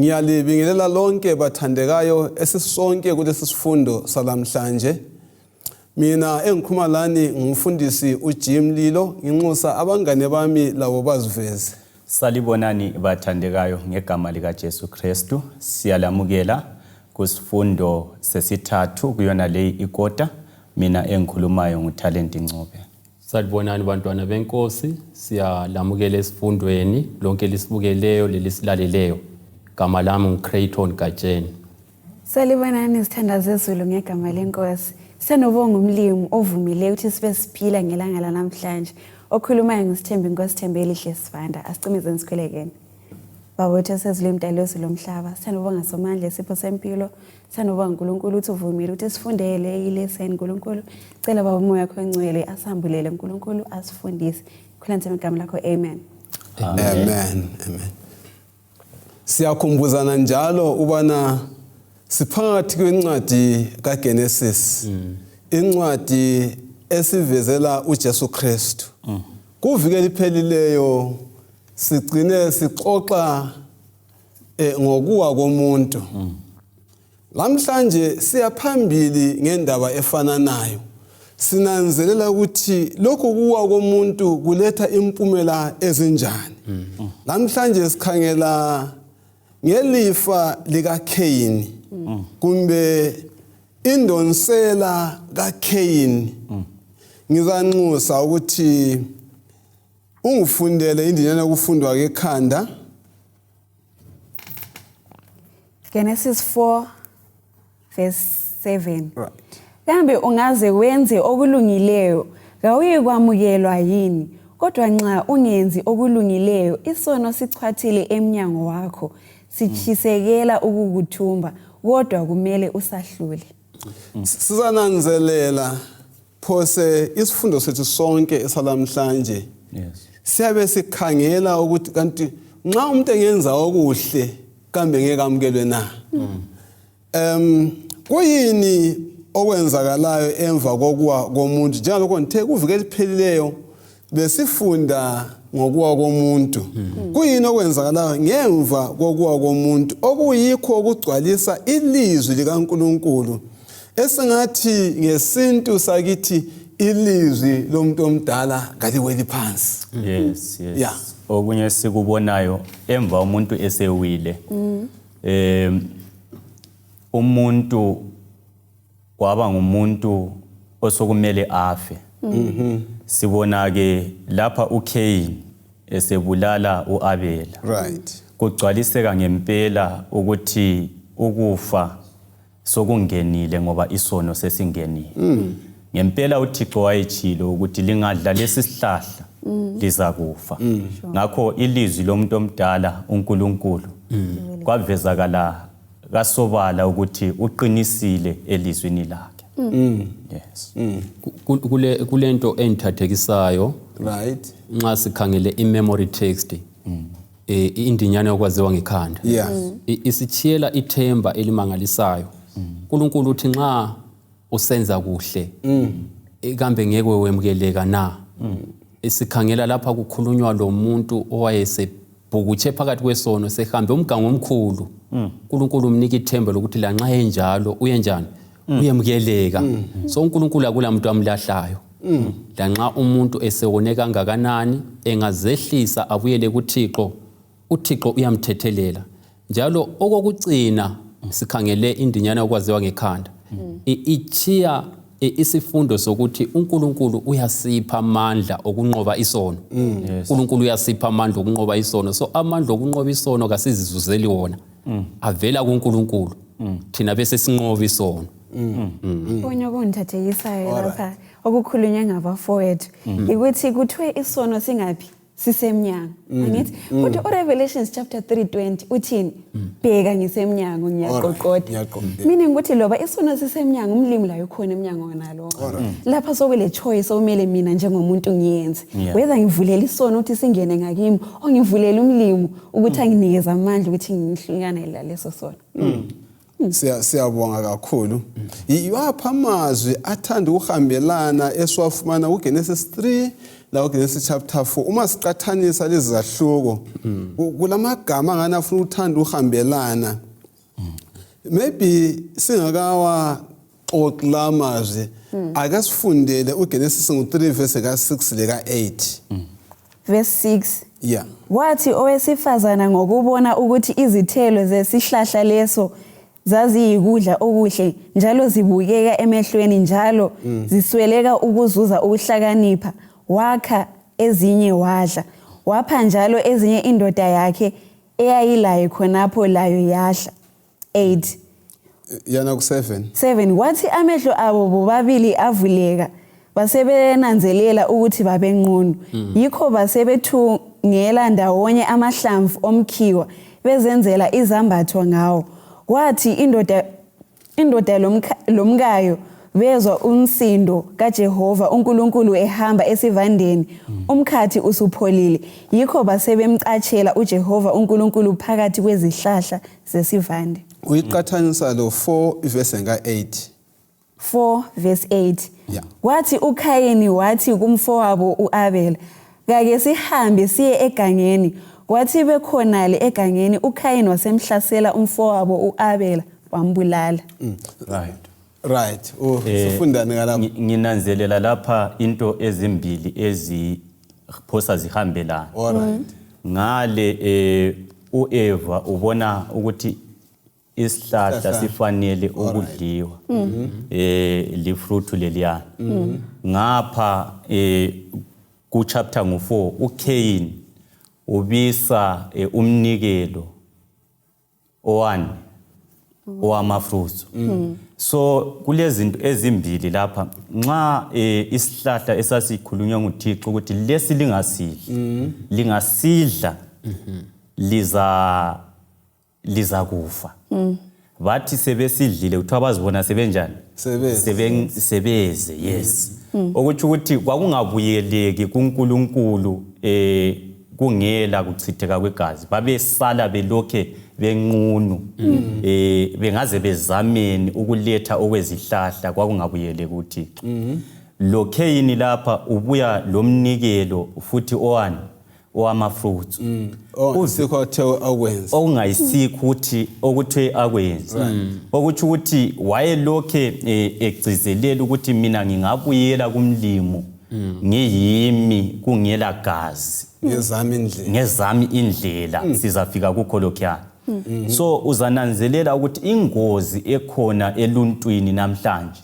Ngiyalibingelela lonke bathandekayo esisonke kulesi sifundo salamhlanje. Mina engikhuluma lani ngumfundisi uJim Lilo, nginxusa abangane bami labo baziveze. Salibonani bathandekayo ngegama lika Jesu Kristu. Siyalamukela kusifundo sesithathu kuyona le ikota. Mina engikhulumayo nguTalent Ncube. Salibonani bantwana benkosi, siyalamukela esifundweni lonke lisibukeleyo lelisilaleleyo. Gama lami nguCrayton Gatsheni. Salibonani sithanda zezulu ngegama lenkosi. Sanobonga umlimi ovumile ukuthi sibe siphila ngelanga lanamhlanje. Okhulumayo ngusithembi inkosi Ndebele Sivanda. Asicimezeni sikhwelekene. Babotha sezulu emdalozi lomhlaba. Sanobonga somandla isipho sempilo. Sanobonga uNkulunkulu ukuthi uvumile ukuthi sifundele ilesson uNkulunkulu. Cela baba umoya wakho engcwele asambulele uNkulunkulu asifundise. Khulanthe igama lakho. Amen. Amen. Amen. Siyakhumbuzana njalo ubana siphakathi kwencwadi kaGenesis. Incwadi esivezela uJesu Kristu. Kuvike liphelileyo sigcine sixoxa ngokuwa komuntu. Lamhlanje siyaphambili ngendaba efananayo. Sinanzelela ukuthi lokho kuwa komuntu kuletha impumela ezinjani. Lamhlanje sikhangela ngelifa likaKhayini kumbe indonsela kaKhayini. Ngizanxusa ukuthi ungifundele indinyana yokufundwa kekhanda. Genesis 4 verse 7. Right. Kambe ungaze wenze okulungileyo ngawuyekwamukelwa yini? Kodwa nxa ungenzi okulungileyo isono sichwathile emnyango wakho sichisekela ukukuthumba kodwa kumele usahlule. Sizananzelela phose isifundo sethu sonke esalamhlanje. Yes. Siyabe sikhangela ukuthi kanti nxa umuntu engenza okuhle kambe ngeke amukelwe na. Kuyini okwenzakalayo emva kokuwa komuntu njengalokho ngithe kuvike liphelileyo besifunda ngokuwa komuntu. Kuyini okwenzakalayo ngemva kokuwa komuntu okuyikho okugcwalisa ilizwi likaNkulunkulu esingathi ngesintu sakithi ilizwi lomuntu omdala ngaliweli phansi. Yes, yes. Yeah. Okunye sikubonayo emva umuntu esewile. Umuntu kwaba ngumuntu osokumele afe. Sibona ke lapha uKhayini esebulala uAbela. Right. Kugcwaliseka ngempela ukuthi ukufa sokungenile ngoba isono sesingenile. Ngempela uThixo wayechilo ukuthi lingadla lesisihlahla lizakufa. Ngakho ilizwi lomuntu omdala uNkulunkulu kwavezakala kasobala ukuthi uqinisile elizwini lakhe. Yes. Kulento enthathekisayo. Right. Nxa sikhangele imemory text. Indinyana yokwaziwa ngekhanda. Yeah. Isichiyela ithemba elimangalisayo. uNkulunkulu uthi nxa usenza kuhle kambe ngeke wemukeleka na. Sikhangela lapha kukhulunywa lo muntu owayesebhukutshe phakathi kwesono sehambe umgango omkhulu. uNkulunkulu umnika ithemba lokuthi la nxa enjalo uyenjani uyemukeleka. So uNkulunkulu akula muntu amlahlayo. La nxa umuntu esewone kangakanani engazehlisa abuyele kuThixo, uThixo uyamthethelela. Njalo okokucina sikhangele indinyana yokwaziwa ngekhanda. Ichiya isifundo sokuthi uNkulunkulu uyasipha amandla okunqoba isono. uNkulunkulu uyasipha amandla okunqoba isono. So amandla okunqoba isono kasizizuzeli wona. Avela kuNkulunkulu. Thina bese sinqoba isono. Onye okungithathekisayo lapha okukhulunywa ngabafowethu ukuthi kuthiwe isono singaphi sisemnyango. Angithi uthi uRevelations chapter 3:20 uthini? Bheka ngisemnyango ngiyaqoqoda. Meaning ukuthi loba isono sisemnyango umlimi la ukhona emnyango nalo. Lapha sokule choice okumele mina njengomuntu ngiyenze. Whether ngivulela isono ukuthi singene ngakimi o ngivulela umlimi ukuthi anginikeze amandla ukuthi ngihlukane leso sono. Siyabonga kakhulu. Yiwapha amazwi athanda ukuhambelana esiwafumana uGenesis 3 la uGenesis chapter 4 uma siqathanisa lezi zahluko kulamagama ngana afuna uthanda uhambelana maybe singakawa oxlamazwe ake sifundele uGenesis ngo3 verse ka6 leka 8 verse 6 yeah wathi owesifazana ngokubona ukuthi izithelo zesihlahla leso zaziyikudla okuhle njalo zibukeka emehlweni njalo zisweleka ukuzuza ukuhlakanipha wakha ezinye wadla wapha njalo ezinye indoda yakhe eyayilaye khonapho layo yadla 8 yana ku7 7 wathi amehlo abo bobabili avuleka basebenanzelela ukuthi babenqunu yikho basebethungela ndawonye amahlamvu omkhiwa bezenzela izambatho ngawo kwathi indoda lomkayo bezwa umsindo kaJehova uNkulunkulu ehamba esivandeni umkhathi usupholile yikho basebemcatshela uJehova uNkulunkulu phakathi kwezihlahla zesivande uyiqathanisa lo 4 verse ka8 4 verse 8 yeah wathi uKhayini wathi kumfowabo uAbel kake sihambe siye egangeni kwathi bekhonale egangeni uKhayini wasemhlasela umfowabo uAbel wambulala right sifundane ngalapha nginanzelela lapha into ezimbili eziphosa zihambelana alright ngale uEva ubona ukuthi isihlahla sifanele ukudliwa lifruit leliyana ngapha ku chapter ngo4 uKhayini ubisa umnikelo owani owamafruits so kulezinto ezimbili lapha nxa isihlahla esasikhulunywa nguThixo ukuthi lesi lingasidla liza kufa bathi sebesidlile uthiwa bazibona sebenjani sebeze yes ukuthi ukuthi kwakungabuyeleki kuNkulunkulu kungela kuchitheka kwegazi babesala belokhe benqunu bengaze bezameni ukuletha okwezihlahla kwakungabuyeleki kuThixo loKhayini lapha ubuya lomnikelo futhi owani owamafruits okungayisikho ukuthi okuthwe akwenze ukuthi ukuthi wayelokhe egcizelela ukuthi mina ngingabuyela kumlimo ngiyimi kungela gazi ngezami indlela sizafika kukho lokhuyana so uzananzelela ukuthi ingozi ekhona eluntwini namhlanje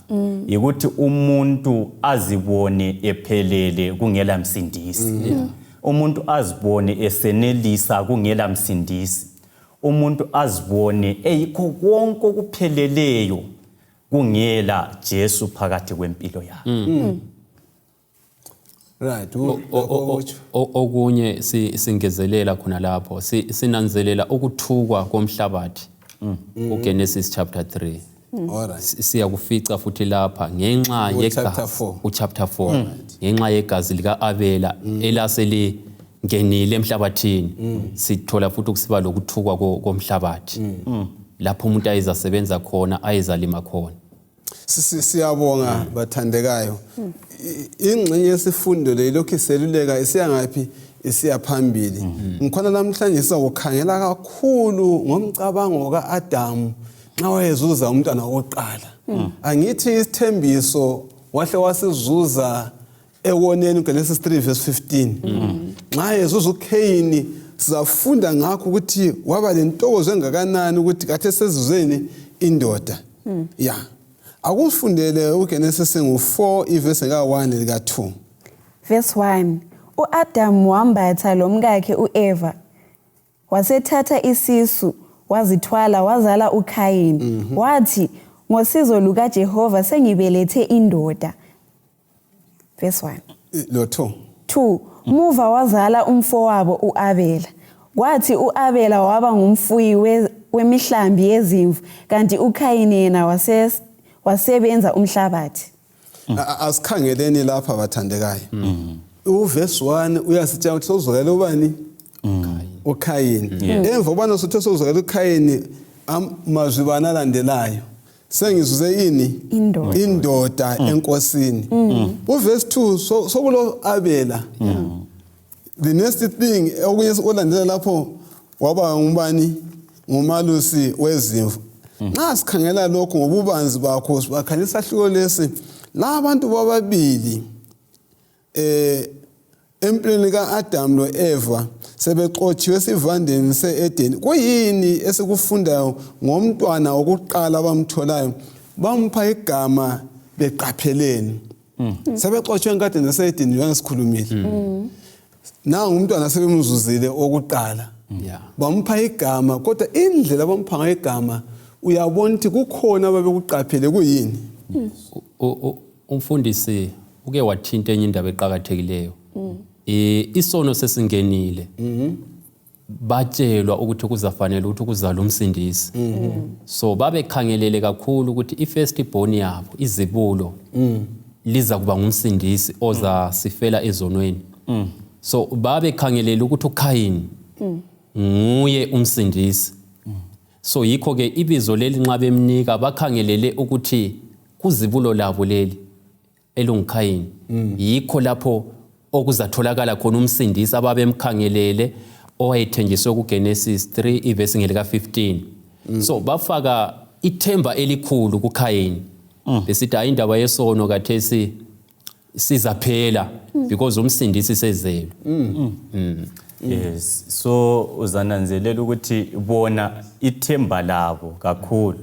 ukuthi umuntu azibone ephelele kungela msindisi umuntu azibone esenelisa kungela msindisi umuntu azibone eyikho konke okupheleleyo kungela Jesu phakathi kwempilo yakhe right okunye singezelela khona lapho sinanzelela ukuthukwa komhlabathi uGenesis chapter 3 alright siyakufica futhi lapha ngenxa yegazi chapter 4 ngenxa yegazi likaAbela elaseli ngenile emhlabathini sithola futhi ukusiba lokuthukwa komhlabathi lapho umuntu ayizasebenza khona ayizalima khona siyabonga bathandekayo ingxenye yesifundo lelokhu iseluleka isiyangaphi isiyaphambili ngikhona namhlanje sizokukhangela kakhulu ngomcabango kaAdamu nxa wayezuza umntwana wokuqala angithi isithembiso wahle wasizuza ewoneni uGenesis 3 verse 15 nxa yezuza uKhayini sizafunda ngakho ukuthi waba lentokozo engakanani ukuthi kathe sezuzeni indoda yeah akusifundele uGenesis ngo4 verse ka1 lika2 verse 1 uAdam wambatha lomkakhe uEva wasethatha isisu wazithwala wazala uKhayini wathi ngosizo lukaJehova sengibelethe indoda verse 1 lo 2 muva wazala umfowabo uAbela kwathi uAbela waba ngumfuyi wemihlambi yezimvu kanti uKhayini yena wasebenza umhlabathi asikhangeleni lapha bathandekayo uverse 1 uyasitshela ukuthi sozokela ubani uKhayini emva ubani sothe sozokela uKhayini amazwi banalandelayo sengizuze ini indoda enkosini. Uverse 2 sokulo Abela. The next thing okunye olandela lapho waba ngubani ngumalusi wezimvu. Nxa sikhangela lokho ngobubanzi bakho sibakhanyisa hluko lesi la abantu bababili empilweni kaAdam lo Eva sebexotshiwe esivandeni seEdeni. Kuyini esikufundayo ngomntwana wokuqala abamtholayo bampha igama beqapheleni. Sebexotshiwe enkadeni seEdeni njengesikhulumile. Na umntwana sebemzuzile okuqala. Bampha igama kodwa indlela bampha ngayo igama uyabona ukuthi kukhona ababekuqaphele kuyini. Umfundisi uke wathinta enye indaba eqhakathekileyo. Isono sesingenile. Batshelwa ukuthi kuzafanele ukuthi kuzala umsindisi. So babekhangelele kakhulu ukuthi ifirst born yabo izibulo liza kuba ngumsindisi oza sifela ezonweni. So babekhangelele ukuthi uKhayini nguye umsindisi. So yikho ke ibizo leli nxa bemnika bakhangelele ukuthi kuzibulo labo leli elunguKhayini. Yikho lapho okuzatholakala khona umsindisi ababemkhangelele owayethenjiswe kuGenesis 3 ivesi ngelika 15. So bafaka ithemba elikhulu kuKhayini. Besithi ayindaba yesono kathesi sizaphela because umsindisi sezelwe. Yes, so uzananzelela ukuthi bona ithemba labo kakhulu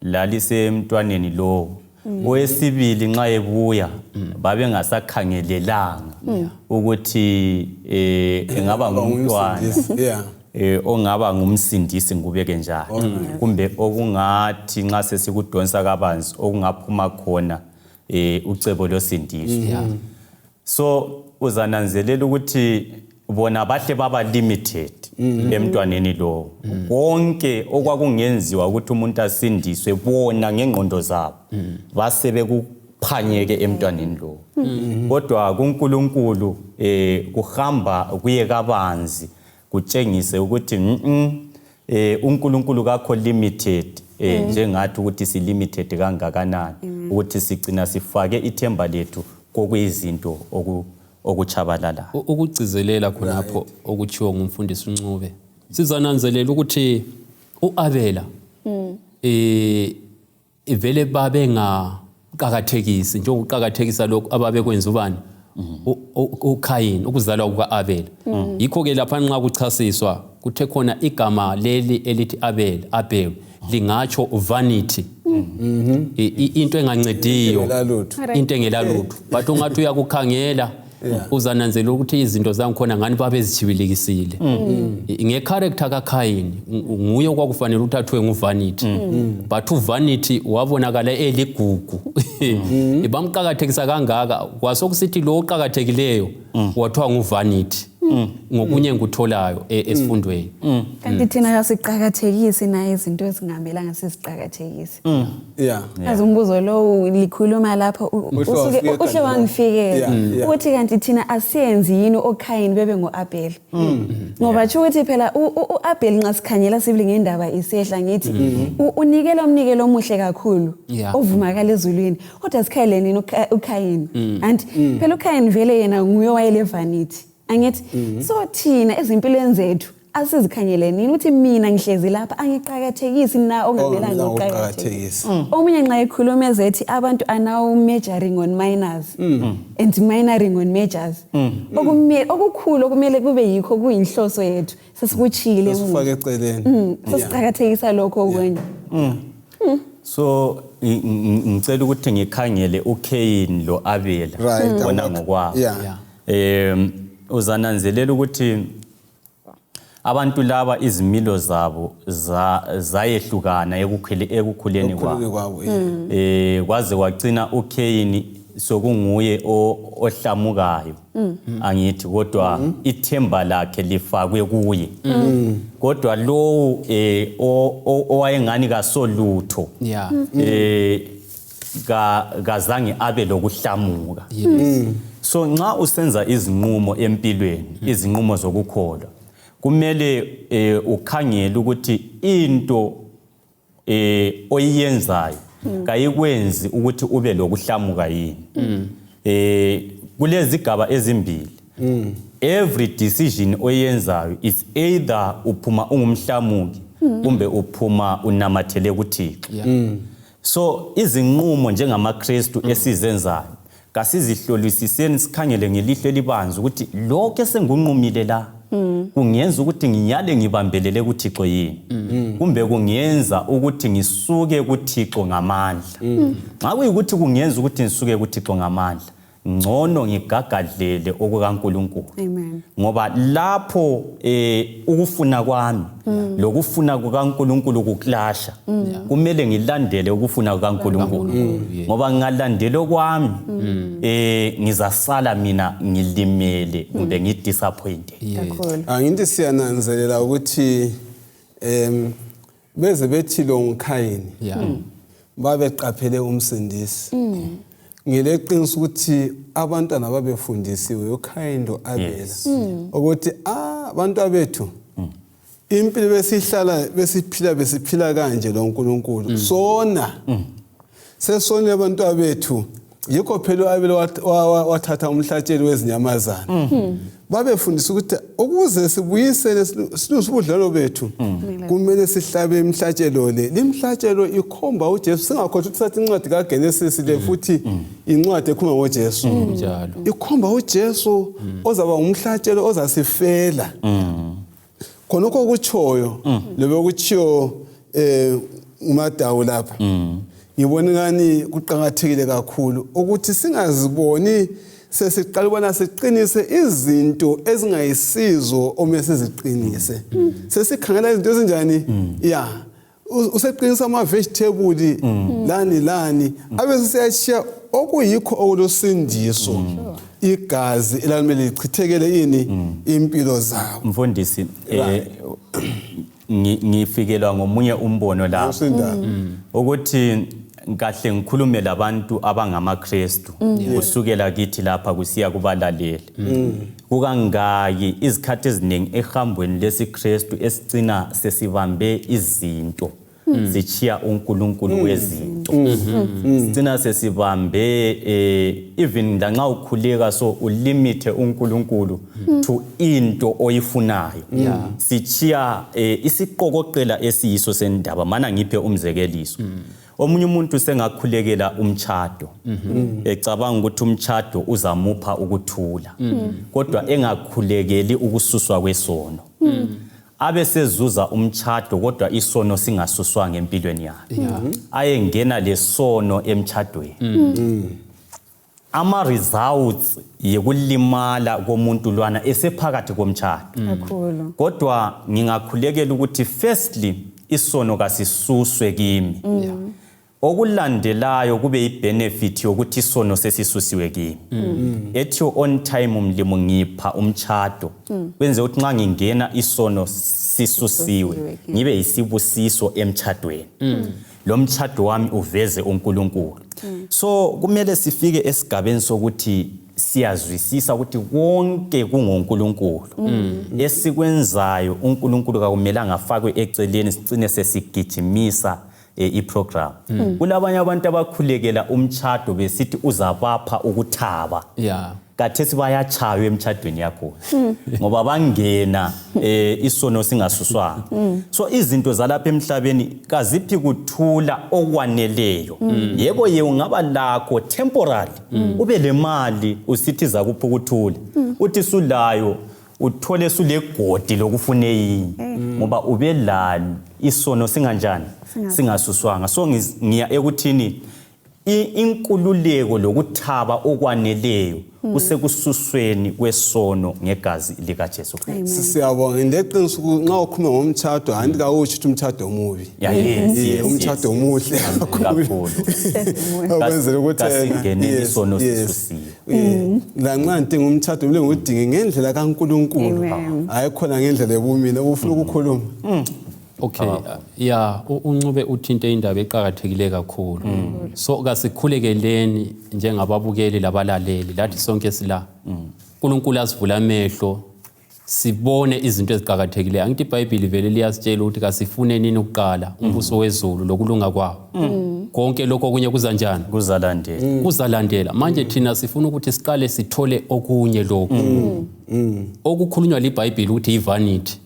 lalise emntwaneni lo. Owesibili nxa ebuya babe ngasakhangelelanga ukuthi engaba ngumntwana ongaba ngumsindisi ngubeke njalo, kumbe okungathi nxa sesikudonsa kabanzi okungaphuma khona ucebo losindiso. So uzananzelela ukuthi bona bahle baba limited emntwaneni lo. Konke okwakungenziwa ukuthi umuntu asindiswe bona ngengqondo zabo basebe kuphanyeke emntwaneni lo. Kodwa kuNkulunkulu kuhamba kuye kabanzi kutshengise ukuthi uNkulunkulu kakho limited njengathi ukuthi si limited kangakanani ukuthi sigcina sifake ithemba lethu kokuyizinto okuchabalala. Ukugcizelela khonapho okuchiwo ngumfundisi uNcube. Sizananzelela ukuthi uAbela ivele babe ngaqhakathekisi njengokuqhakathekisa lokho ababekwenza ubani uKhayini ukuzalwa kukaAbela. Yikho ke lapha nxa kuchasiswa kuthe khona igama leli elithi Abel lingatsho vanity. Into engancediyo, into engelalutho. But ungathi uyakukhangela uzananzela ukuthi izinto zangikhona ngani babezichibilikisile. Ngecharacter kaKhayini nguye okwakufanele uthathwe nguvanity. But uvanity wabonakala eligugu. Bamqhakathekisa kangaka kwasokusithi lo oqhakathekileyo wathiwa nguvanity. Ngokunye ngikutholayo esifundweni. Kanti thina asiqhakathekisi na izinto ezingamelanga siziqhakathekise. Azumbuzo lo likhuluma lapha uhle wangifikela ukuthi kanti thina asiyenzi yini oKhayini bebe ngoAbel. Ngoba tsho ukuthi phela uAbel nxa sikhanyela sibili ngendaba isehla ngithi unikela umnikelo omuhle kakhulu ovumakala ezulwini. Kodwa sikhayleni uKhayini. And phela uKhayini vele yena nguye wayele vanity. Angithi so thina ezimpilweni zethu asizikhanyelenini ukuthi mina ngihlezi lapha angiqhakathekisi na ongamelanga uqhakathekise. Omunye nxa ekhuluma ezethi abantu are now majoring on minors and minoring on majors. Okukhulu okumele kube yikho kuyinhloso yethu sesikuchile sifake eceleni. Sesiqhakathekisa lokho okwenye. So ngicela ukuthi ngikhangele uKhayini lo Abela bona ngokwabo. Uzananzelela ukuthi abantu laba izimilo zabo zayehlukana ekukhuleni kwabo. Kwaze wagcina uKhayini sokunguye ohlamukayo. Angithi kodwa ithemba lakhe lifakwe kuye. Kodwa lo owayengani kasolutho kazange abe lokuhlamuka. So nxa usenza izinqumo empilweni, izinqumo zokukholwa, kumele ukhangele ukuthi into oyiyenzayo kayikwenzi ukuthi ube lokuhlamuka yini. Kulezi gaba ezimbili. Every decision oyenzayo is either uphuma ungumhlamuki kumbe uphuma unamathele kuThixo. So izinqumo njengamaKristu esizenzayo kasizihlolisiseni sikhangele ngelihlo elibanzi ukuthi lokho esengunqumile la kungenza ukuthi ngiyale ngibambelele kuThixo yini kumbe kungenza ukuthi ngisuke kuThixo ngamandla. Xa kuyikuthi kungenza ukuthi ngisuke kuThixo ngamandla, ngcono ngigagadlele okukaNkulunkulu. Amen. Ngoba lapho ukufuna kwami lokufuna kukaNkulunkulu kuklahla, kumele ngilandele ukufuna kukaNkulunkulu. Ngoba ngingalandela kwami ngizasala mina ngilimele kumbe ngidisappointed. Ngithi siyananzelela ukuthi beze bethi lo UKhayini babeqaphele umsindisi. Ngileqiniso ukuthi abantwana babefundisiwe UKhayini lo Abela ukuthi abantu abethu impilo besihlala besiphila kanje lo uNkulunkulu sona sesona abantu abethu yikho phela uAbela wathatha umhlatshelo wezinyamazana. Babefundisa ukuthi ukuze sibuyisele silubudlalo bethu kumele sihlabe imhlatshelo le. Limhlatshelo ikhomba uJesu, singakhothi ukuthatha incwadi kaGenesis le futhi incwadi ekhuluma ngoJesu. Ikhomba uJesu ozaba umhlatshelo ozasifela. Khonokho okutshoyo lobe kutshiyo uMadawu lapha. Ngibona ngani kuqhakathekile kakhulu ukuthi singaziboni sesiqala ubona siqinise izinto ezingayisizo omese ziqinise. Sesikhangela izinto ezinjani? Useqinisa ama vegetable lani abese siyashiya okuyikho okulosindiso. Igazi elamele lichithekele ini impilo zabo. Mfundisi ngifikelwa ngomunye umbono lapho ukuthi kahle ngikhulume labantu abangamaKristu kusukela kithi lapha kusiya kubalaleli. Kukangaki izikhathi eziningi ehambweni lesiKristu esicina sesibambe izinto sichiya uNkulunkulu wezinto. Sicina sesibambe even nxa ukhuleka so ulimite uNkulunkulu to into oyifunayo. Sichiya isiqokoqela esiyiso sendaba. Mana ngiphe umzekeliso. Omunye umuntu sengakhulekela umtchado ecabanga ukuthi umtchado uzamupha ukuthula kodwa engakhulekeli ukususwa kwesono. Abe sezuza umtchado kodwa isono singasuswa ngempilweni yakhe. Ayengena lesono emtchadweni. Ama results yekulimala komuntu lwana esephakathi komtchado. Kodwa ngingakhulekela ukuthi firstly isono kasisuswe kimi. Okulandelayo kube ibenefit yokuthi isono sesisusiwe kimi. Ethi on time umlimo ngipha umtchado kwenze ukuthi nxa ngingena isono sisusiwe ngibe isibusiso emtchadweni. Lo mtchado wami uveze uNkulunkulu. So kumele sifike esigabeni sokuthi siyazwisisa ukuthi konke kungoNkulunkulu. Esikwenzayo uNkulunkulu kakumelanga afakwe eceleni sicine sesigijimisa iprogram. Kulabanye abantu abakhulekela umtchado besithi uzabapha ukuthaba. Kathesi bayachaywa emtchadweni yakho ngoba bangena isono singasuswanga. So izinto zalapha emhlabeni kaziphi kuthula okwaneleyo. Yebo ungaba lakho temporary ube le mali usithi zakupha ukuthula. Uthi sulayo uthole sulegodi lokufune yini ngoba ubelalo isono singanjani singasuswanga. So ngiya ekuthini inkululeko lokuthaba okwaneleyo kusekususweni kwesono ngegazi likaJesu Kristu. Siyabonga ngeqiniso nxa ukhuluma ngomtchado hanti kawuthi ukuthi umtchado omubi. Umtchado omuhle kakhulu. Akwenzela ukuthi singene isono sisusiwe. Lanxa ntinga umtchado mle ngudinge ngendlela kaNkulunkulu. Hayi khona ngendlela ebumina ufuna ukukhuluma. Okay, uNcube uthinte indaba eqhakathekile kakhulu. So kasikhulekeleni njengababukeli labalaleli lathi sonke sila. uNkulunkulu asivula amehlo sibone izinto eziqhakathekileyo. Angithi iBhayibheli vele liyasitshela ukuthi kasifune nini ukuqala umbuso wezulu lokulunga kwawo. Konke lokho okunye kuza njani? Kuzalandela. Manje thina sifuna ukuthi siqale sithole okunye lokho. Okukhulunywa liBhayibheli ukuthi ivanity.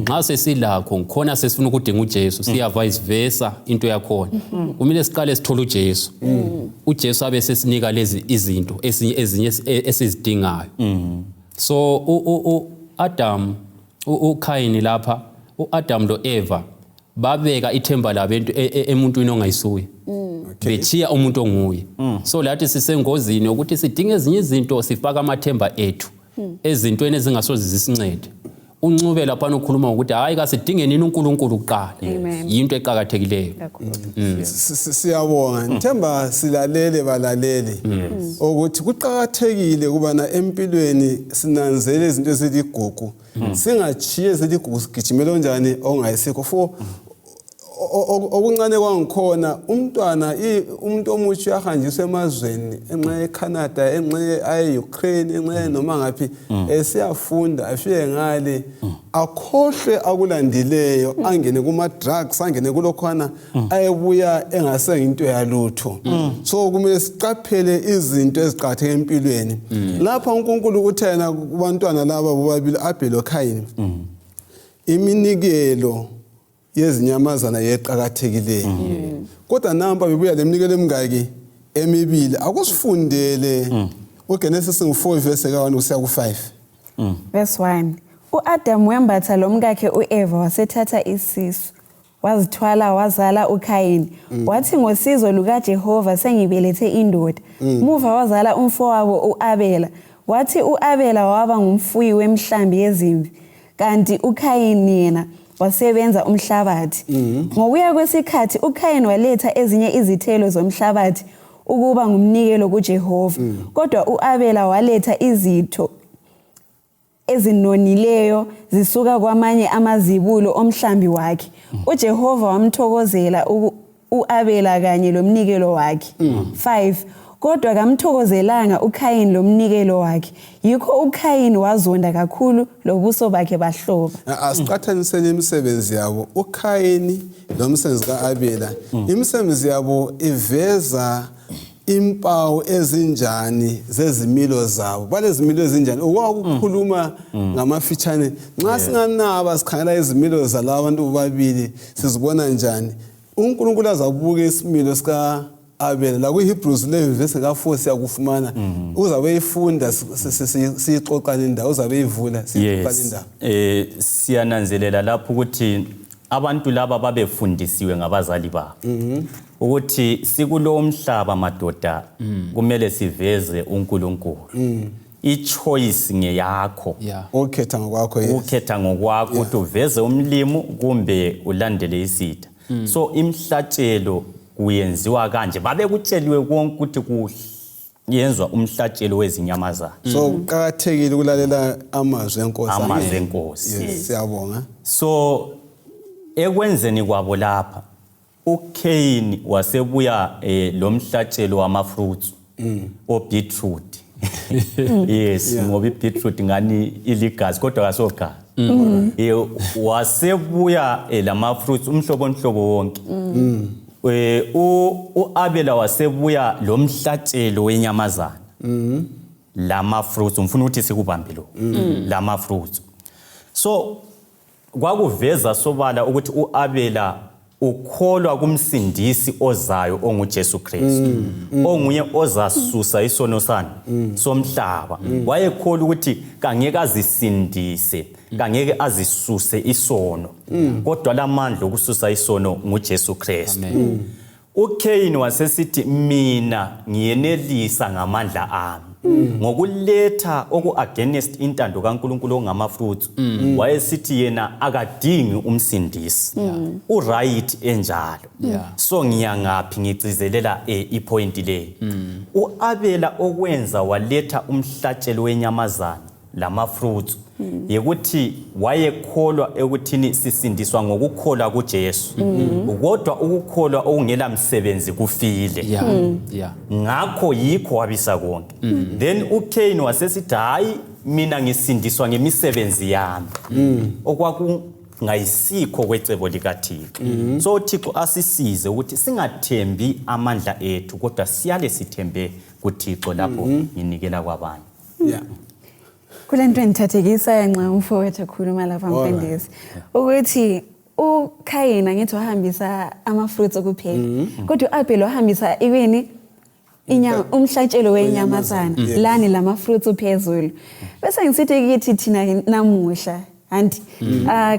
Nxa sesilakho ngikhona sesifuna ukudinga uJesu, siya vice versa into yakhona. Kumele siqale sithole uJesu. uJesu abe sesinika lezi izinto ezinye esizidingayo. So Adam uKhayini lapha, uAdam lo Eva babeka ithemba labo emuntwini ongayisuye. Bechiya umuntu onguye. So lathi sisengozini ukuthi sidinge ezinye izinto sifaka amathemba ethu ezintweni ezingasoze zisincede. Uncube lapha ukhuluma ukuthi hayi kasidinge nini uNkulunkulu uqala. Yinto eqhakathekileyo. Siyabonga. Ngithemba silalele balaleli ukuthi kuqhakathekile kubana empilweni sinanzele izinto eziligugu. Singachiye eziligugu sigijimela njani ongayisikho for okuncane kwangikhona umntwana umuntu omutsha uyahanjiswa emazweni enxa eCanada enxa eUkraine enxa noma ngaphi esiyafunda afike ngale akhohle akulandileyo angene kuma drugs angene kulokhwana ayebuya engase into yalutho. So kumele siqaphele izinto eziqhatheke empilweni. Lapha uNkulunkulu uthena kubantwana laba bobabili Abel loKhayini iminikelo yezinyamazana yeqhakathekileyo. Kodwa namba bebuya leminikelo emingaki emibili akusifundele uGenesis 4 verse ka1 kusiya ku5. Verse 1. uAdam wembatha lomkakhe uEva wasethatha isisu wazithwala wazala uKhayini. Wathi ngosizo lukaJehova sengibelethe indoda. Muva wazala umfowabo uAbela. Wathi uAbela waba ngumfuyi wemhlambi yezimvu kanti uKhayini yena wasebenza umhlabathi. Ngokuya kwesikhathi uKhayini waletha ezinye izithelo zomhlabathi ukuba ngumnikelo kuJehova. Kodwa uAbela waletha izitho ezinonileyo zisuka kwamanye amazibulo omhlambi wakhe. uJehova wamthokozela uAbela kanye lomnikelo wakhe. 5. Kodwa kamthokozelanga uKhayini lomnikelo wakhe. Yikho uKhayini wazonda kakhulu lobuso bakhe bahloba. Asiqathanisele imisebenzi yabo uKhayini lomsebenzi kaAbela. Imisebenzi yabo iveza impawu ezinjani zezimilo zabo. Balezimilo ezinjani ukwakukhuluma ngamafitshane. Nxa singanaba sikhangela izimilo zalabo abantu bobabili sizibona njani. uNkulunkulu azabuka isimilo sika Abel la kuHebrews 11 verse ka4 siyakufumana uzabe ifunda siyixoxa indawo uzabe ivula siyixoxa indawo. Siyananzelela lapho ukuthi abantu laba babefundisiwe ngabazali babo ukuthi sikulo umhlaba madoda kumele siveze uNkulunkulu. I-choice ngeyakho. Ukhetha ngokwakho. Ukhetha ngokwakho ukuthi uveze umlimo kumbe ulandele isitha. So imhlatshelo kuyenziwa kanje babekutsheliwe konke ukuthi kuyenzwa umhlatshelo wezinyamazana. So kuqhakathekile ukulalela amazwi enkosi. Amazwi enkosi. Siyabonga. So ekwenzeni kwabo lapha uKhayini wasebuya lo mhlatshelo wama-fruits o-beetroot. Yes, ngoba i-beetroot ngani iligazi kodwa kasogazi. Wasebuya lama-fruits umhlobo wonke. uAbela wasebuya lo mhlatshelo wenyamazana. Lama-fruits umfuna ukuthi sikubambe lo. Lama-fruits. So kwakuveza sobala ukuthi uAbela ukholwa kumsindisi ozayo onguJesu Kristu. Onguye ozasusa isono sani somhlaba. Wayekholwa ukuthi kangeke azisindise, kangeke azisuse isono. Kodwa lamandla okususa isono nguJesu Kristu. uKhayini wasesithi mina ngiyenelisa ngamandla ami. Ngokuletha oku-against intando kaNkulunkulu ongama-fruits. Wayesithi yena akadingi umsindisi. Uright enjalo. So ngiyangaphi ngicizelela ipoint le. uAbela okwenza waletha umhlatshelo wenyamazana lama-fruits. Yekuthi wayekholwa ekuthini sisindiswa ngokukholwa kuJesu. Kodwa ukukholwa okungela msebenzi kufile. Ngakho yikho wabisa konke. Then uKhayini wasesithi hayi mina ngisindiswa ngemisebenzi yami okwakungayisikho kwecebo likaThixo. So uThixo asisize ukuthi singathembi amandla ethu kodwa siyale sithembe kuThixo lapho nginikela kwabanye. Yeah. Kulento engithathekisa nxa umfowethu ekhuluma lapha mfundisi ukuthi uKhayini ngithi wahambisa ama-fruits okuphela kodwa uAbel wahambisa ikweni umhlatshelo wenyamazana lani lama-fruits uphezulu. Bese ngisithi kithi thina namuhla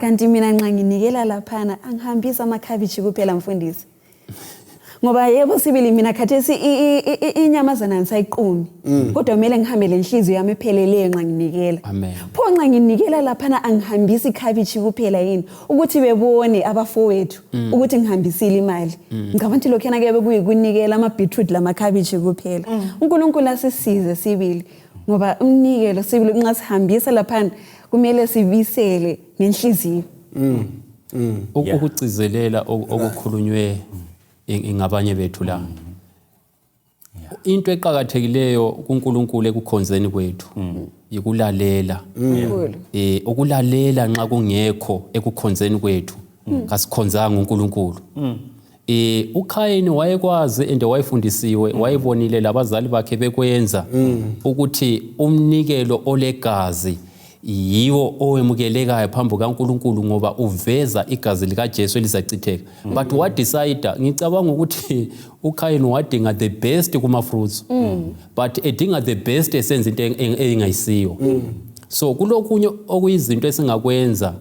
kanti mina nxa nginikela laphana angihambisa amakhabishi kuphela mfundisi. Ngoba yebo sibili mina khathesi inyamazana ngisayiqumi kodwa kumele ngihambele inhliziyo yami epheleleyo nxa nginikela. Amen. Pho nxa nginikela laphana angihambisi ikhabishi kuphela yini ukuthi bebone abafowethu ukuthi ngihambisile imali. Ngicabanga lokho yana kube kuyikunikela ama-beetroot lamakhabishi kuphela. uNkulunkulu asisize sibili ngoba umnikelo sibili nxa sihambisa laphana kumele sibisele ngenhliziyo. Ukugcizelela okukhulunywe ngabanye bethu la. Into eqhakathekileyo kuNkulunkulu ekukhonzeni kwethu yikulalela. Ukulalela nxa kungekho ekukhonzeni kwethu kasikhonzanga uNkulunkulu. uKhayini wayekwazi ende wayefundisiwe wayebonile labazali bakhe bekwenza ukuthi umnikelo olegazi yiwo owemukelekayo phambi kaNkulunkulu ngoba uveza igazi likaJesu elisachitheka. But what decide ngicabanga ukuthi uKhayini wadinga the best kuma fruits but edinga the best esenza into engayisiyo. So kulokunye okuyizinto esingakwenza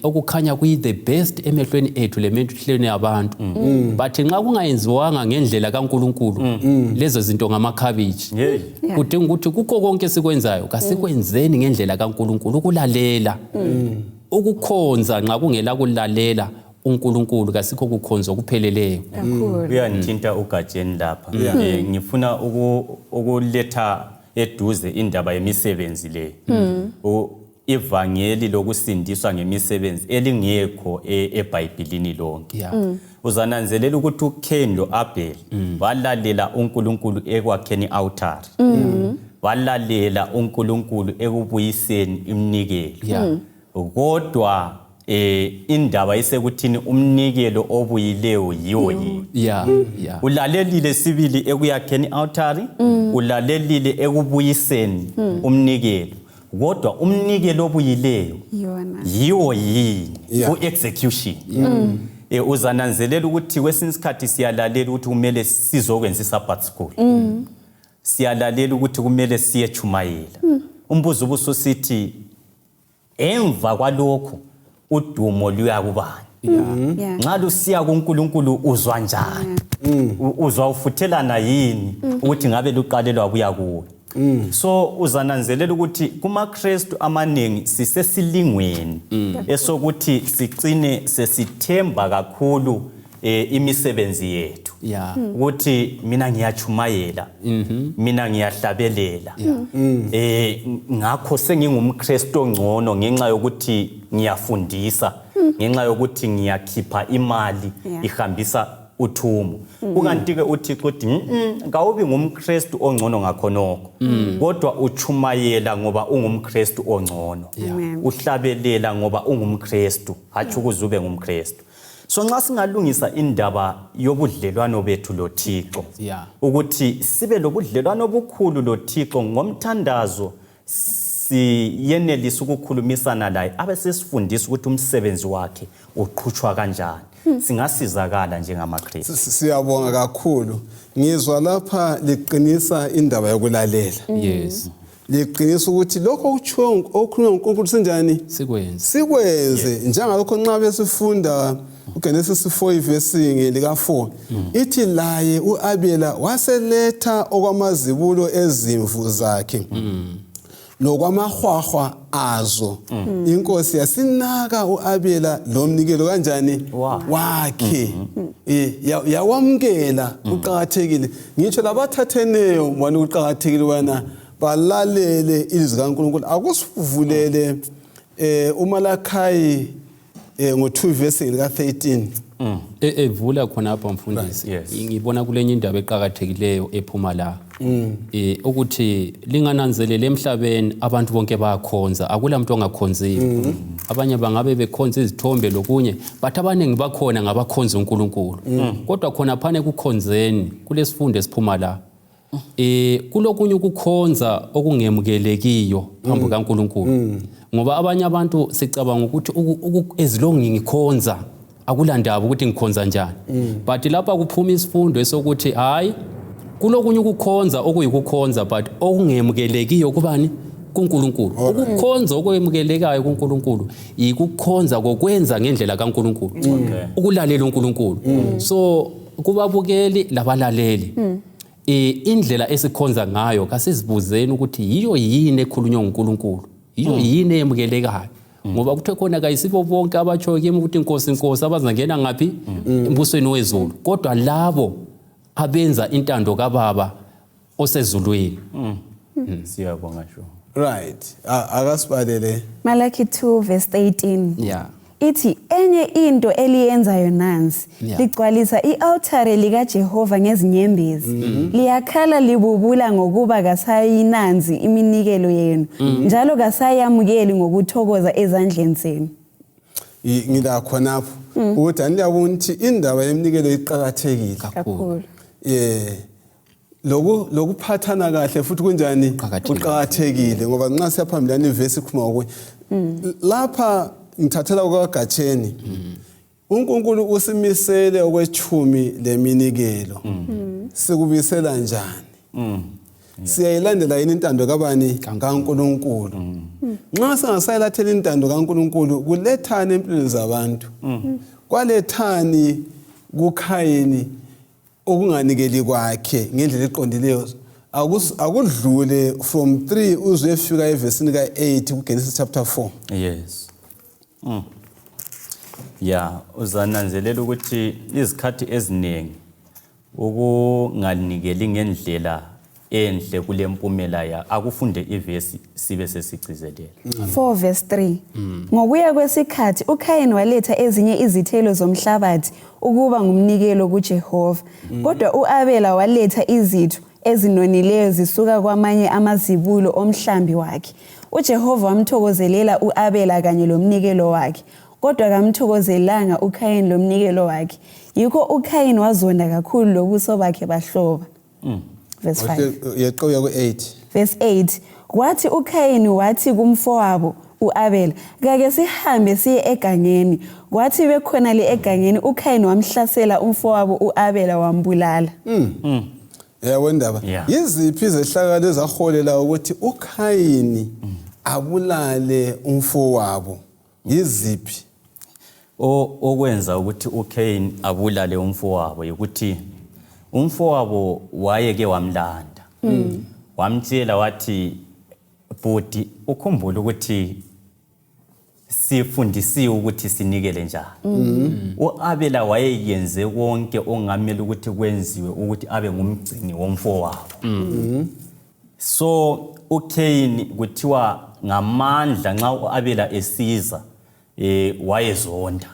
okukhanya kuyi the best emehlweni ethu lemehlweni yabantu but nxa kungayenziwanga ngendlela kaNkulunkulu lezo zinto ngamakhabishi kudinga ukuthi kukho konke sikwenzayo kasikwenzeni ngendlela kaNkulunkulu ukulalela ukukhonza nxa kungela kulalela uNkulunkulu kasikho kukhonza kupheleleyo. Uyanthinta ugatsheni lapha ngifuna ukuletha eduze indaba yemisebenzi le ivangeli lokusindiswa ngemisebenzi elingekho eBhayibhelini lonke. Uzananzelela ukuthi uKhayini loAbel walalela uNkulunkulu ekwakheni i-altar. Walalela uNkulunkulu ekubuyiseni iminikelo. Kodwa indaba isekuthini umnikelo obuyileyo yiwo yini. Ulalelile sibili ekuyakheni i-altar, ulalelile ekubuyiseni umnikelo. Kodwa umnikelo obuyileyo yiwo yini ku-execution. Uzananzelela ukuthi kwesinye isikhathi siyalalela ukuthi kumele sizokwenza i-Sabbath school. Siyalalela ukuthi kumele siyechumayela. Umbuzo ubususithi emva kwalokho udumo luya kubani? Nxa lusiya kuNkulunkulu uzwa njani? Uzwa ufuthelana yini ukuthi ngabe luqalelwa kuya kuwe? So uzananzelela ukuthi kumaKristu amaningi sisesilingweni esokuthi sigcine sesithemba kakhulu imisebenzi yethu. Ukuthi mina ngiyachumayela, mina ngiyahlabelela. Ngakho sengingumKristu ongcono ngenxa yokuthi ngiyafundisa, ngenxa yokuthi ngiyakhipha imali ihambisa uthumo. Ukanti ke uThixo uthi ngawubi ngumKristu ongcono ngakhonoko kodwa uchumayela ngoba ungumKristu ongcono. Uhlabelela ngoba ungumKristu hathi ukuzube ngumKristu. So nxa singalungisa indaba yobudlelwano bethu loThixo ukuthi sibe lobudlelwano obukhulu loThixo ngomthandazo siyenelisa ukukhulumisana laye abesesifundisa ukuthi umsebenzi wakhe uqhutshwa kanjani. Singasizakala njengamaKristu. Siyabonga kakhulu. Ngizwa lapha liqinisa indaba yokulalela. Liqinisa ukuthi lokho okuthwa okukhulunywa uNkulunkulu senjani? Sikwenze njengalokho nxa besifunda uGenesis 4 verse lika 4 ithi laye uAbela waseletha okwamazibulo ezimvu zakhe lokwamahwahwa azo. Inkosi yasinaka uAbela lomnikelo kanjani wakhe. Yawamkela uqhakathekile. Ngitsho labathatheneyo mbona uqhakathekile wena balalele ilizwi kaNkulunkulu. Akusivulele uMalakhi ngo2 verse lika 13 Evula khona apha mfundisi. Yes. Ngibona kulenye indaba eqhakathekileyo ephuma la. Ukuthi lingananzelele emhlabeni abantu bonke bayakhonza, akula muntu ongakhonziyo. Abanye bangabe bekhonza izithombe lokunye, but abaningi bakhona ngabakhonza uNkulunkulu. Kodwa khona phane kukhonzeni, kulesifundo esiphuma la. Kulokunye ukukhonza okungemukelekiyo phambi kaNkulunkulu. Ngoba abanye abantu sicabanga ukuthi ezilongi ngikhonza akulandaba ukuthi ngikhonza njani. But lapha kuphuma isifundo esokuthi hayi kulokunye ukukhonza okuyikukhonza but okungemukelekiyo kubani kuNkulunkulu. Ukukhonza okwemukelekayo kuNkulunkulu ikukhonza kokwenza ngendlela kaNkulunkulu. Ukulalela uNkulunkulu. So kubabukeli labalaleli indlela esikhonza ngayo kasizibuzeni ukuthi yiyo yini ekhulunywa uNkulunkulu, yiyo yini emukelekayo. Ngoba kuthe khona kayisibo bonke abatsho kimi ukuthi inkosi inkosi abazangena ngapi embusweni wezulu, kodwa labo abenza intando kaBaba osezulwini. Siyabonga sho. Right. Akasibalele. Malachi 2 verse 18. Yeah. Ithi enye into eliyenzayo nansi ligcwalisa ialtare lika Jehova ngezinyembezi. Liyakhala libubula ngokuba kasayinanzi iminikelo yenu. Njalo kasayamukeli ngokuthokoza ezandleni zenu. Ngila khonapho ukuthi aniyabona ukuthi indaba yeminikelo iqhakathekile kakhulu. Lokuphathana kahle futhi kunjani uqhakathekile ngoba nxa siyaphambelana ivesi ikhuluma ukuthi lapha ngithathela kwaGatsheni uNkulunkulu usimisele okwechumi leminikelo sikubisela njani siyayilandela yini intando kabani kaNkulunkulu nxa singasayilathela intando kaNkulunkulu kulethana empilweni zabantu kwalethani kuKhayini okunganikeli kwakhe ngendlela eqondileyo akudlule from 3 uze ufika evesini ka8 kuGenesis chapter 4. Yes. Yeah, uzananzelela ukuthi izikhathi eziningi ukunganikeli ngendlela enhle kule mpumela ya akufunde ivesi sibe sesicizelela. 4 verse 3. Ngokuya kwesikhathi uKhayini waletha ezinye izithelo zomhlabathi ukuba ngumnikelo kuJehova. Kodwa uAbela waletha izitho ezinonileyo zisuka kwamanye amazibulo omhlambi wakhe. uJehova wamthokozelela uAbela kanye lomnikelo wakhe, kodwa kamthokozelanga uKhayini lomnikelo wakhe. Yikho uKhayini wazonda kakhulu lobuso bakhe bahloba. Verse 5. Yeqoya ku8. Verse 8. Kwathi uKhayini wathi kumfowabo uAbela, "Kake sihambe siye egangeni." Kwathi bekhona le egangeni uKhayini wamhlasela umfowabo uAbela wambulala. Yawondaba. Yiziphi izehlakalo ezaholela ukuthi uKhayini abulale umfowabo? Yiziphi? Okwenza ukuthi uKhayini abulale umfowabo ukuthi umfowabo wayeke wamlanda. Wamtshela wathi, "Bhuti, ukhumbula ukuthi sifundisiwe ukuthi sinikele njani." uAbela wayeyenze konke ongamela ukuthi kwenziwe ukuthi abe ngumgcini womfowabo. So uKhayini kuthiwa ngamandla nxa uAbela esiza wayezonda.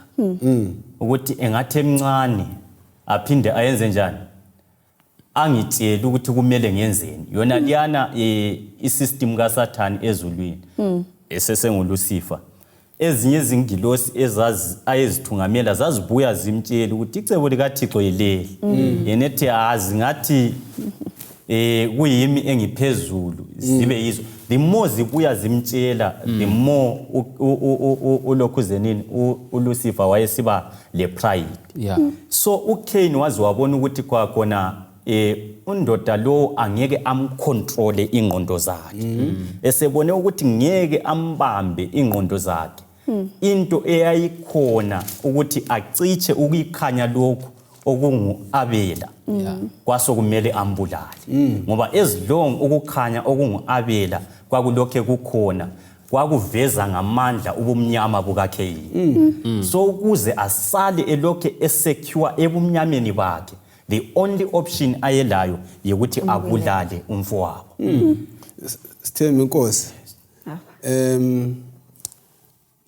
Ukuthi engathi emncane aphinde ayenze njani? Angitshela ukuthi kumele ngenzeni. Yona liyana isystem kaSathane ezulwini. Esesengulusifa. Ezinye izingilosi ayezithungamela zazibuya zimtshela ukuthi icebo likaThixo yileli. Yena ethi ngathi kuyimi engiphezulu zibe yizo. The more zibuya zimtshela, the more ulokhuzenini uLucifer wayesiba le pride. So uKhayini wazi wabona ukuthi kwakhona undoda lo angeke amcontrole ingqondo zakhe. Esebone ukuthi ngeke ambambe ingqondo zakhe. Into eyayikhona ukuthi aciche ukuyikhanya lokho okunguAbela. Kwaso kumele ambulale. Ngoba ezilong ukukhanya okunguAbela kwakulokhe kukhona kwakuveza ngamandla ubumnyama bukaKhayini. So ukuze asale elokhe esecure ebumnyameni bakhe, the only option ayelayo ukuthi abulale umfowabo. Sithembe inkosi.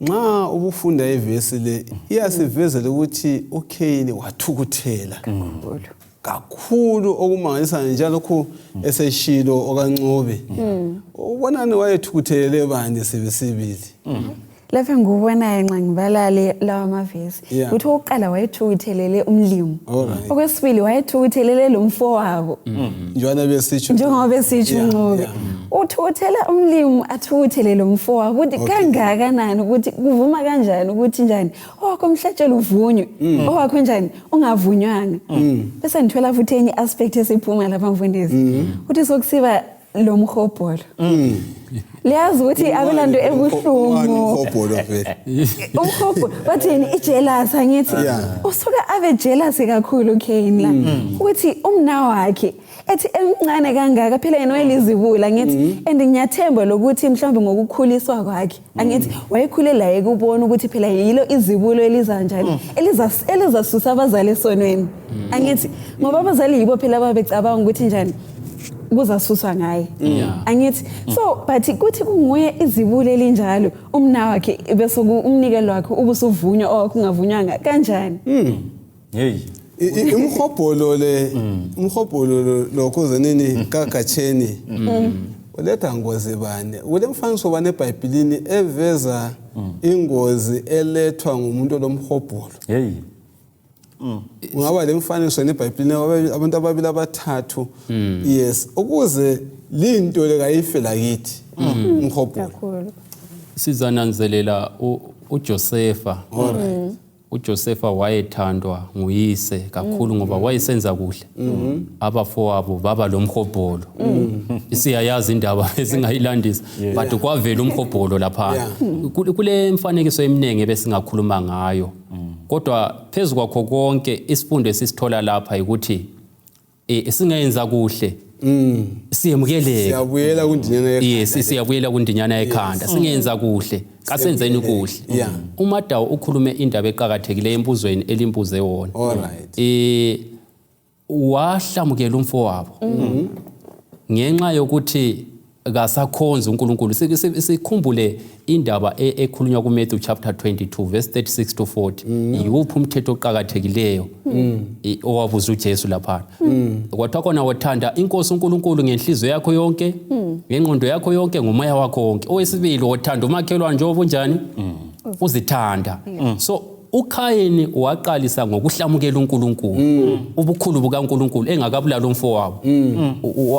nxa ubufunda ivesi le iyasivezela ukuthi uKhayini wathukuthela kakhulu okumangalisa njalo lokho eseshilo okaNcobe. Ubonani wayethukuthelele bani sebesibili? Lapha ngubona nxa ngibalale lawa amavesi ukuthi oqala wayethukuthelele umlimo. Okwesibili wayethukuthelele lo mfowabo. Njengoba besitsho uNcobe. Uthukuthela umlimo athukuthele lo mfowabo ukuthi kangakanani ukuthi kuvuma kanjani ukuthi njani owakho mhlatshelo uvunywe owakho njani ungavunywanga. Bese ngithola futhi enye aspect esiphuma lapha mfundisi ukuthi sokusiba lo mhobholo. Liyazi ukuthi abelanto ebuhlungu. Umhobholo bathini ijealous angithi usuka abe jealous kakhulu uKhayini la ukuthi umna wakhe ethi emncane kangaka phela yena wayelizibula ngithi and ngiyathemba lokuthi mhlawumbe ngokukhuliswa kwakhe angithi wayekhulela ekubona ukuthi phela yilo izibulo elizanjani elizasusa abazali esonweni angithi ngoba abazali yibo phela babecabanga ukuthi njani kuzasuswa ngaye angithi so but kuthi kunguye izibulo elinjalo umna wakhe bese umnikelo wakhe ubusuvunywa okungavunywanga kanjani hey umhobholo lokho zenini kaGatsheni uletha ngozi bani ule mfaniso bane eBhayibhelini eveza ingozi elethwa ngumuntu lomhobholo hey ungaba lemfaniso neBhayibhelini abantu ababili abathathu yes ukuze linto lekayifela kithi umhobholo sizananzelela uJosefa uJosefa wayethandwa nguyise kakhulu ngoba wayesenza kuhle abafowabo baba lomhobholo isiyayazi indaba esingayilandisa but kwavela umhobholo lapha kule mfanekiso eminenge besingakhuluma ngayo kodwa phezulu kwakho konke isifundo esisithola lapha ukuthi singayenza kuhle siyemukeleke siyabuyela kundinyana ekhanda yes siyabuyela kundinyana ekhanda singenza kuhle kasenzeni kuhle uMadawu ukhulume indaba eqhakathekile embuzweni elimbuze wona wahlamukela umfowabo ngenxa yokuthi kasakhonza uNkulunkulu sikhumbule indaba ekhulunywa kuMatthew chapter 22 verse 36 to 40 yiwuphi umthetho oqhakathekileyo owabuza uJesu lapha kwathiwa khona wathanda inkosi uNkulunkulu ngenhliziyo yakho yonke ngengqondo yakho yonke ngomoya wakho wonke owesibili wathanda umakhelwane njengoba unjani uzithanda so uKhayini waqalisa ngokuhlamukela uNkulunkulu ubukhulu bukaNkulunkulu engakabulala umfowabo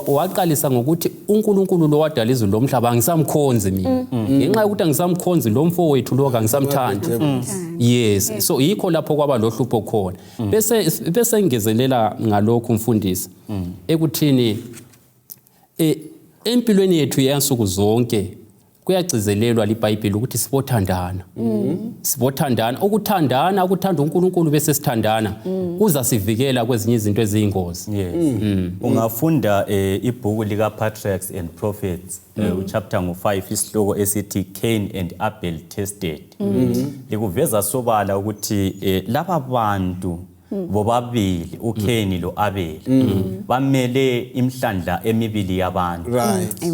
waqalisa ngokuthi uNkulunkulu lo wadala izulu lomhlaba angisamkhonzi mina ngenxa yokuthi angisamkhonzi lo mfowethu lo kangisamthandi yes so yikho lapho kwaba lohlupho khona bese ngezelela ngalokho umfundisi ekuthini empilweni yethu yansuku zonke kuyagcizelelwa liBhayibheli ukuthi sibothandana sibothandana ukuthandana ukuthanda uNkulunkulu bese sithandana kuza sivikela kwezinye izinto eziyingozi ungafunda ibhuku lika Patriarchs and Prophets uchapter ngo5 isihloko esithi Cain and Abel tested likuveza sobala ukuthi laba bantu bobabili uKhayini lo Abel bamele imhlandla emibili yabantu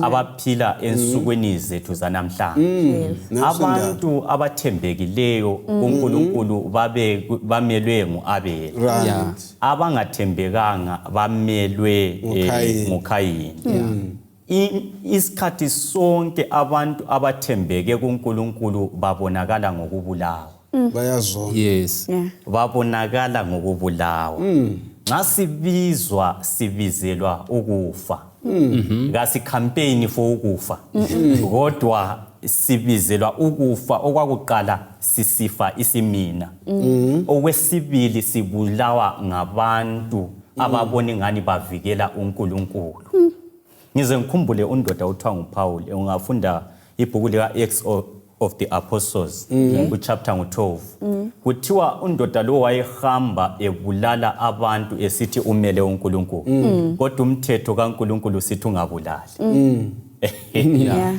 abaphila ensukwini zethu zanamhlanje abantu abathembekileyo uNkulunkulu bamelwe nguAbel abangathembekanga bamelwe nguKhayini isikhathi sonke abantu abathembeke kuNkulunkulu babonakala ngokubulawa bayazona yes babonakala ngokubulawa ngasibizwa sibizelwa ukufa ngasi campaign for ukufa kodwa sibizelwa ukufa okwakuqala sisifa isimina okwesibili sibulawa ngabantu ababona ngani bavikela uNkulunkulu ngize ngikhumbule undoda uthiwa nguPaul ungafunda ibhuku lika Acts of the Apostles chapter 12 kuthiwa undoda lo wayehamba ebulala abantu esithi umele uNkulunkulu kodwa umthetho kaNkulunkulu sithi ungabulali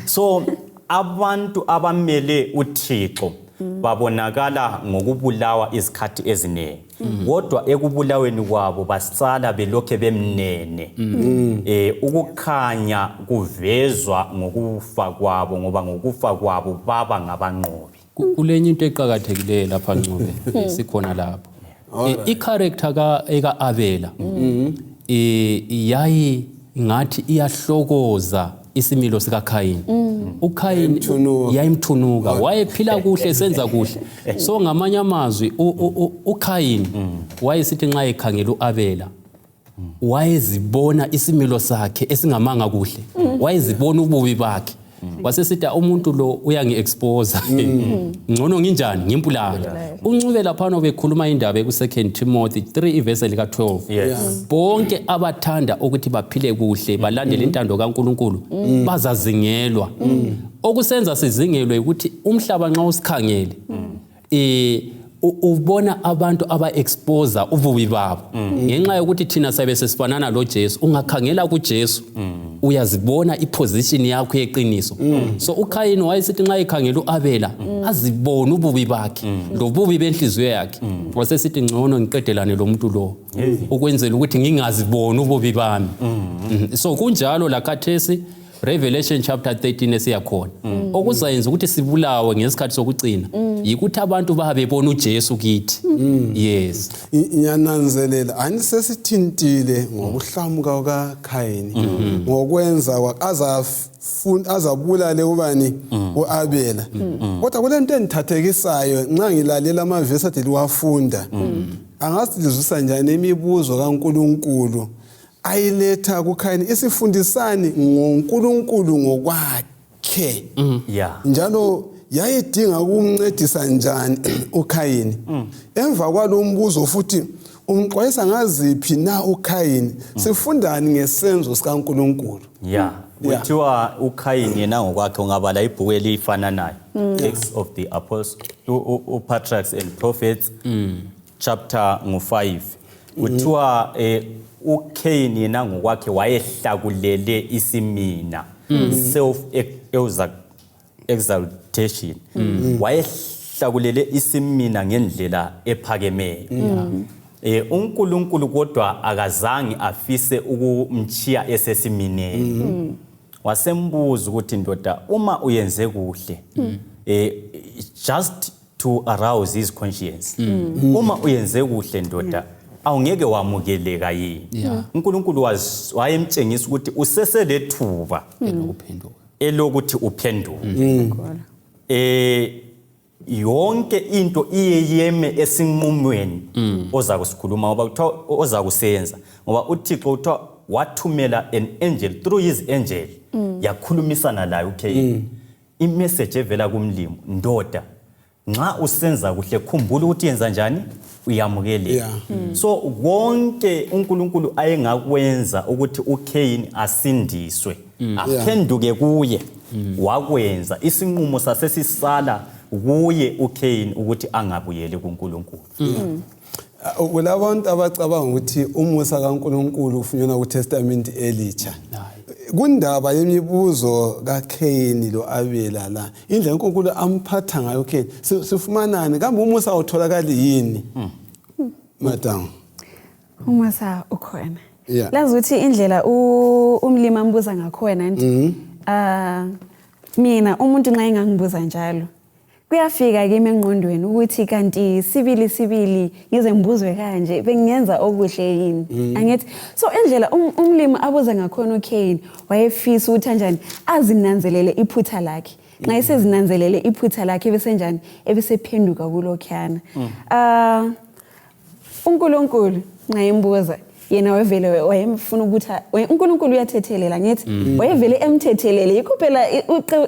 so abantu abamele uThixo babonakala ngokubulawa isikhathi eziningi kodwa ekubulaweni kwabo basala belokhe bemnene ukukhanya kuvezwa ngokufa kwabo ngoba ngokufa kwabo baba ngabanqobi kulenye into eqhakathekileyo lapha Ncube sikhona lapho. I-character ka Abela yayi ngathi iyahlokoza isimilo sika Khayini. UKhayini yayimthunuka, wayephila kuhle senza kuhle. So ngamanye amazwi uKhayini wayesithi nxa ekhangela uAbela wayezibona isimilo sakhe esingamanga kuhle, wayezibona ububi bakhe. Wasesithi umuntu lo uyangi-expose, ngcono nginjani ngimpulala. Uncube laphana bekhuluma indaba ku 2 Timothy 3 verse lika 12. Bonke abathanda ukuthi baphile kuhle balandele intando kaNkulunkulu bazazingelwa. Okusenza sizingelwe ukuthi umhlaba nxa usikhangele ubona abantu aba-exposer ububi babo ngenxa yokuthi thina sabe sesifanana lo Jesu. Ungakhangela kuJesu uyazibona iposition yakho yeqiniso. So uKhayini wayesithi nxa ekhangela uAbela azibone ububi bakhe lobubi benhliziyo yakhe. Wasesithi ngcono ngiqedelane lo muntu lo ukwenzela ukuthi ngingaziboni ububi bami. So kunjalo lakhathesi Revelation chapter 13 esiyakhona okuzayenza ukuthi sibulawe ngesikhathi sokugcina yikuthi abantu babebona uJesu kithi. Yes, ngiyananzelela anisesithintile ngokuhlamuka kaKhayini ngokwenza azabulale ubani uAbela. Kodwa kulento endithathekisayo nxa ngilalela amavesi athi liwafunda angasilizwisa njani imibuzo kaNkulunkulu ayiletha kuKhayini isifundisani ngoNkulunkulu ngokwakhe. Njalo yayidinga ukumncedisa njani uKhayini. Emva kwalo mbuzo futhi umxwayisa ngaziphi na uKhayini sifundani ngesenzo sikaNkulunkulu. Kuthiwa uKhayini yena ngokwakhe ungabala ibhuku elifananayo Acts of the Apostles, Patriarchs and Prophets chapter 5. Kuthiwa uKhayini yena ngokwakhe wayehlakulele isimina, self exaltation. Wayehlakulele isimina ngendlela ephakemeyo. uNkulunkulu kodwa akazange afise ukumchiya esesimineni. Wasembuza ukuthi ndoda uma uyenze kuhle just to arouse his conscience. Uma uyenze kuhle ndoda awungeke wamukeleka yini. uNkulunkulu wayemtshengisa ukuthi useselethuba elokuthi uphenduke. Yonke into iyeyeme esinqumweni oza kusikhuluma ngoba kuthiwa oza kusenza ngoba uThixo uthiwa wathumela an angel through his angel yakhulumisana laye uKhayini. Imessage evela kumlimo ndoda nxa usenza kuhle khumbula ukuthi yenza njani uyamukeleka. So konke uNkulunkulu ayengakwenza ukuthi uKhayini asindiswe aphenduke kuye wakwenza isinqumo sasesisala kuye uKhayini ukuthi angabuyeli kuNkulunkulu. Kulabantu abacabanga ukuthi umusa kaNkulunkulu ufunyenwa kuTestament elitsha. Kundaba yemibuzo kaKhayini lo Abela la indlela uNkulunkulu amphatha ngayo uKhayini sifumanani kambe umusa utholakala yini? Madam, umusa ukhona. Lazi ukuthi indlela umlimi ambuza ngakhona nje mina umuntu nxa engangibuza njalo kuyafika kimi engqondweni ukuthi kanti sibili ngize ngibuzwe kanje bengiyenza okuhle yini. Angithi so indlela umlimi abuza ngakhona uKhayini wayefisa ukuthi kanjani azinanzelele iphutha lakhe. Nxa esezinanzelele iphutha lakhe bese njani ebesephenduka kulokhana. uNkulunkulu nxa embuza yena wevele wayemfuna ukuthi uNkulunkulu uyathethelela ngithi wayevele emthethelele yikho phela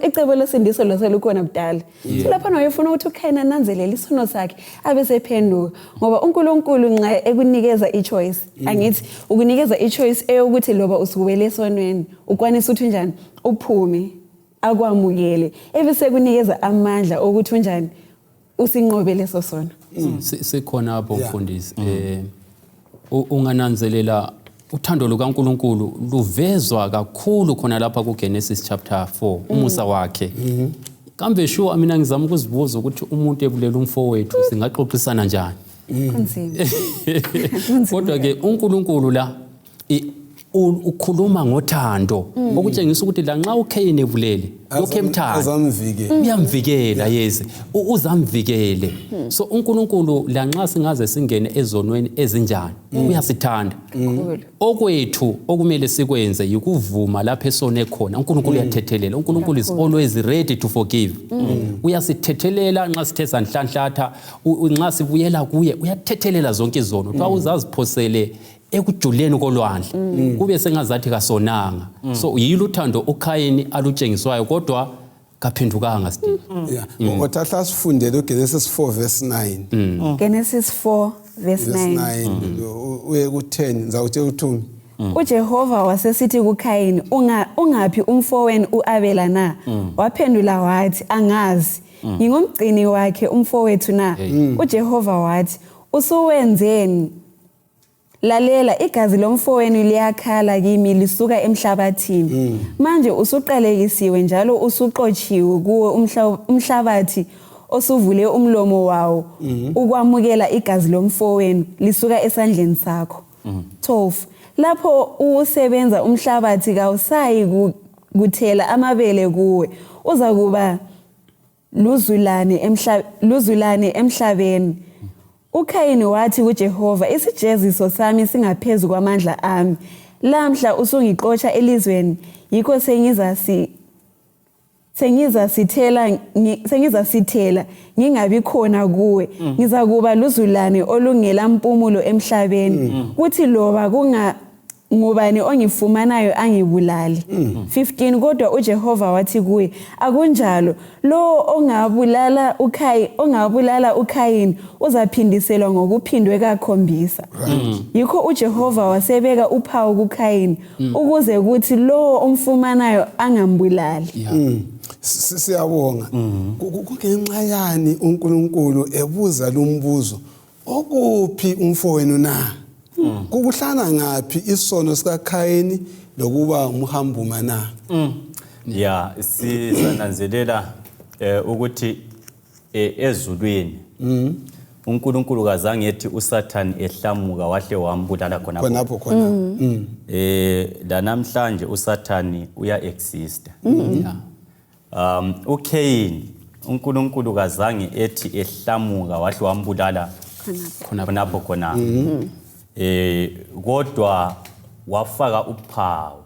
icebo lesindiso loselukhona kudala. So lapha wayefuna ukuthi uKhayini ananzelele isono sakhe abesephenduka ngoba uNkulunkulu nxa ekunikeza ichoice angithi ukunikeza ichoice eyokuthi loba usuwele esonweni ukwanisa ukuthi njani uphume akwamukele ebese kunikeza amandla ukuthi unjani usinqobe leso sono. Sikhona apho mfundisi ungananzelela uthando lukaNkulunkulu luvezwa kakhulu khona lapha kuGenesis chapter 4 umusa wakhe. Kambe sure mina ngizama ukuzibuza ukuthi umuntu ebulela umfowethu singaxoxisana njani. Kunzima. Kodwa ke uNkulunkulu la ukhuluma ngothando okutshengisa ukuthi la nxa uKhayini evulele lokho emthanda uyamvikela yes uzamvikele so uNkulunkulu la nxa singaze singene ezonweni ezinjani uyasithanda okwethu okumele sikwenze yikuvuma lapho esone khona uNkulunkulu uyathethelela uNkulunkulu is always ready to forgive uyasithethelela nxa sithe sanhlanhlatha nxa sibuyela kuye uyathethelela zonke izono xa uzaziphosele ekujuleni kolwandle kube sengazathi kasonanga so yilo uthando uKhayini alutshengiswayo kodwa kaphendukanga still Othatha sifundele uGenesis 4 verse 9 Genesis 4 verse 9 uye ku10 ngizawuthe uthumi uJehova wasesithi kuKhayini ungaphi umfowenu uAbela na waphendula wathi angazi ngingumgcini wakhe umfowethu na uJehova wathi usuwenzeni lalela igazi lomfowenu liyakhala kimi lisuka emhlabathini manje usuqalekisiwe njalo usuqotshiwe kuwe umhlabathi osuvule umlomo wawo ukwamukela igazi lomfowenu lisuka esandleni sakho 12 lapho usebenza umhlabathi kawusayi kuthela amabele kuwe uzakuba luzulane emhlabeni uKhayini wathi kuJehova isijeziso sami singaphezulu kwamandla ami lamhla usungiqotsha elizweni yikho sengizasithela ngingabi khona kuwe ngizakuba luzulane olungela mpumulo emhlabeni kuthi loba ngubani ongifumanayo angibulali 15 kodwa uJehova wathi kuye akunjalo lo ongabulala uKhayini uzaphindiselwa ngokuphindwe kakhombisa yikho uJehova wasebeka uphawu kuKhayini ukuze kuthi lo omfumanayo angambulali siyabonga kungenxa yani uNkulunkulu ebuza lo mbuzo okuphi umfowenu na kukuhlana ngapi isono sikaKhayini lokuba umhambuma na ya sisananzelela ukuthi ezulwini uNkulunkulu kazange ethi uSathane ehlamuka wahle wambulala khonapho la namhlanje uSathane uya exist uKhayini uNkulunkulu kazange ethi ehlamuka wahle wambulala khonapho kodwa wafaka uphawu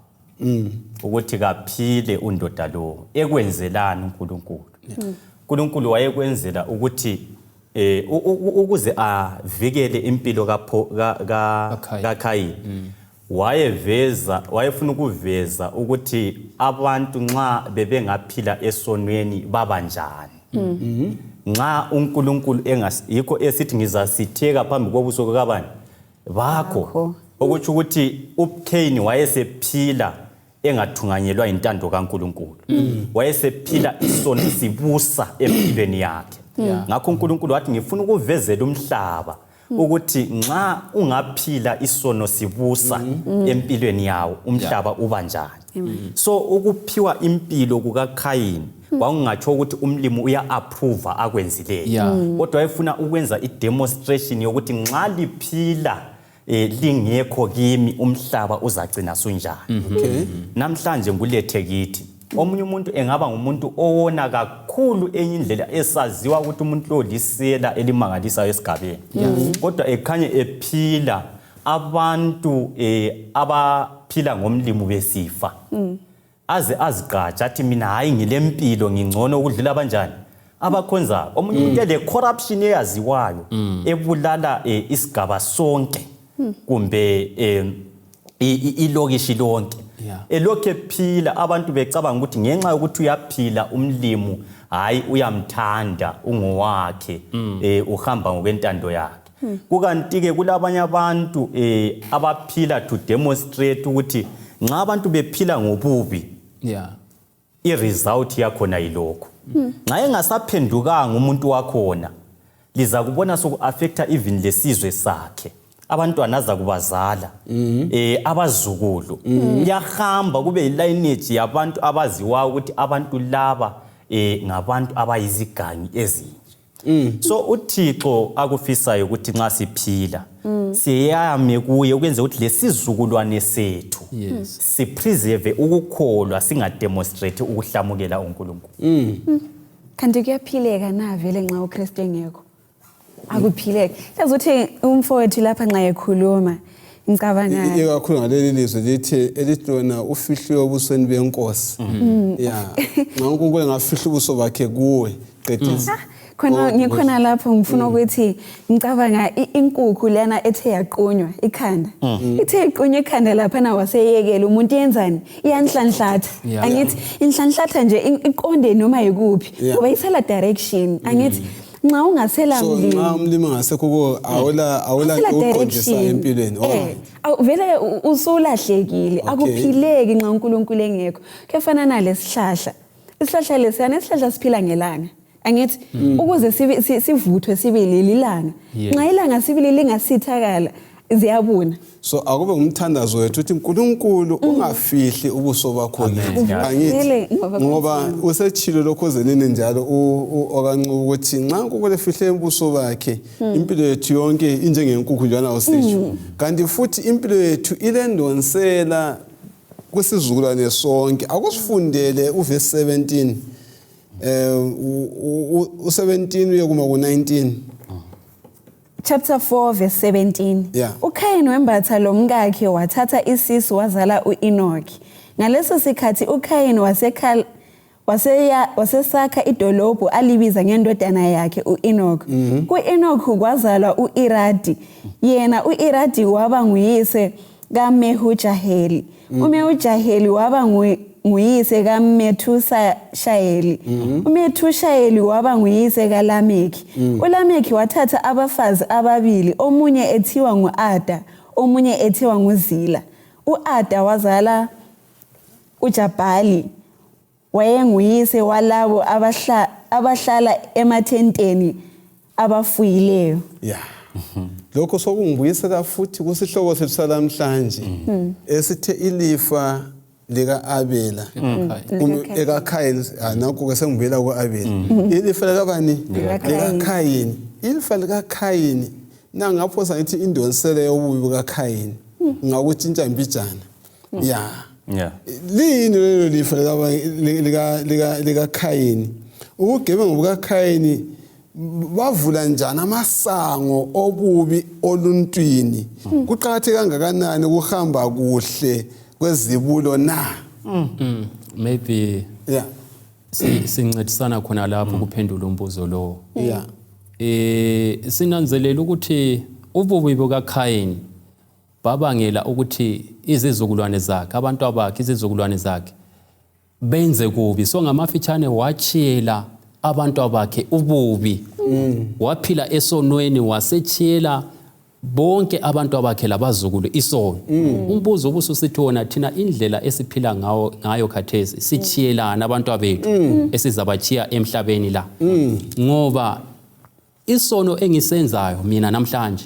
ukuthi kaphile undoda lo ekwenzelana uNkulunkulu wayekwenzela ukuthi ukuze avikele impilo kaKhayini wayefuna ukuveza ukuthi abantu nxa bebengaphila esonweni babanjani nxa uNkulunkulu yikho esithi ngizasitheka phambi kobuso kabani bakho okuthi ukuthi uKhayini wayesephila engathunganyelwa intando kaNkulunkulu wayesephila isono sibusa empilweni yakhe ngakho uNkulunkulu wathi ngifuna ukuvezela umhlaba ukuthi nxa ungaphila isono sibusa empilweni yawo umhlaba ubanjani so ukuphiwa impilo kukaKhayini kwakungatsho ukuthi umlimi uya-approve akwenzileyo kodwa wayefuna ukwenza i-demonstration yokuthi nxa liphila lingekho kimi umhlaba uzagcina sunjani namhlanje ngulethe kithi omunye umuntu engaba ngumuntu owona kakhulu enye indlela esaziwa ukuthi umuntu lo lisela elimangalisayo esigabeni kodwa ekhanye ephila abantu abaphila ngomlimo besifa aze azigatsha athi mina hayi ngilempilo ngingcono ukudlula abanjani abakhonza omunye umuntu le corruption eyaziwayo ebulala isigaba sonke kumbe ilokishi lonke elokhu ephila abantu becabanga ukuthi ngenxa yokuthi uyaphila umlimo hayi uyamthanda ungowakhe uhamba ngokwentando yakhe kukanti ke kulabanye abantu abaphila to demonstrate ukuthi nxa abantu bephila ngobubi i-result yakhona yilokho nxa engasaphendukanga umuntu wakhona liza kubona soku-affecta even lesizwe sakhe abantwana aza kubazala abazukulu yahamba kube yi-lineage yabantu abaziwayo ukuthi abantu laba ngabantu abayizigangi ezinje So uThixo akufisayo ukuthi nxa siphila siyame kuye ukwenza ukuthi lesizukulwane sethu sipreserve ukukholwa singademonstrate ukuhlamukela uNkulunkulu. Kanti kuyaphileka na vele nxa uKristu engekho? Akuphileke. Yazuthi umfowethu lapha nxa ekhuluma ngicabanga ikakhulu ngaleli lizwe elithi lona ufihliwe ebusweni benkosi. Yeah. Nxa uNkulunkulu engafihla ubuso bakhe kuwe qedisa. Khona ngikhona lapho ngifuna ukuthi ngicabanga inkukhu lana ethe yaqunywa ikhanda. Ithe yaqunywa ikhanda lapha na waseyekela umuntu yenzani? Iyanhlanhlatha. Angithi inhlanhlatha nje iqonde noma yikuphi ngoba isela direction. Angithi nxa ungasela mlimi. So nxa umlimi ngasekho ko awula uqondisa empilweni. Vele usulahlekile akuphileki nxa uNkulunkulu engekho. Kuyafana nalesihlahla. Isihlahla lesiyana isihlahla siphila ngelanga. Angithi ukuze sivuthwe sibe lelilanga. Nxa ilanga sibili lingasithakala ziyabuna. So akube ngumthandazo wethu ukuthi uNkulunkulu ungafihli ubuso bakho kithi. Angithi ngoba usechilo lokho zelene njalo okancuku ukuthi nxa uNkulunkulu efihle ubuso bakhe impilo yethu yonke injengenkukhu njalo usitsho. Kanti futhi impilo yethu ilendonsela kwisizukulwane sonke. Akusifundele uverse 17 u17 uye kuma ku19. Chapter 4 verse 17. Yeah. UKhayini wembatha lomkakhe wathatha isisu wazala uEnoki. Ngaleso sikhathi uKhayini wasesakha idolobho alibiza ngendodana yakhe uEnoki. KuEnoki kwazalwa uIradi. Yena uIradi waba nguyise kaMehujaheli. uMehujaheli waba nguyise kaMethushaeli. uMethushaeli waba nguyise kaLameki. uLameki wathatha abafazi ababili, omunye ethiwa nguAda, omunye ethiwa nguZila. uAda wazala uJabhali, wayenguyise walabo abahlala emathenteni abafuyileyo. Yeah. Lokho sokungibuyisela futhi kusihloko sethu salamhlanje esithe ilifa lika Abela ekaKhayini. Nakho ke sengibuyela kuAbela. Ilifa lika bani? Lika Khayini. Ilifa lika Khayini nangaphosa ngithi indonsele yobubi bukaKhayini ngakutshintsha impijana. Yeah. Lini lelo lifa lika Khayini? Ubugebengu bukaKhayini bavula njani amasango obubi oluntwini? Kuqhatheka kangakanani ukuhamba kuhle kwezibulo na? Maybe sincedisana khona lapho kuphendula umbuzo lo. Sinanzelela ukuthi ububi bukaKhayini babangela ukuthi izizukulwane zakhe, abantu abakhe, izizukulwane zakhe benze kubi. So ngamafitshane wachiyela abantu abakhe ububi. Waphila esonweni wasechiyela bonke abantu abakhe labazukulu isono. Umbuzo obususithi wona thina indlela esiphila ngayo khathesi sichiyelana abantu abethu esizabachiya emhlabeni la. Ngoba isono engisenzayo mina namhlanje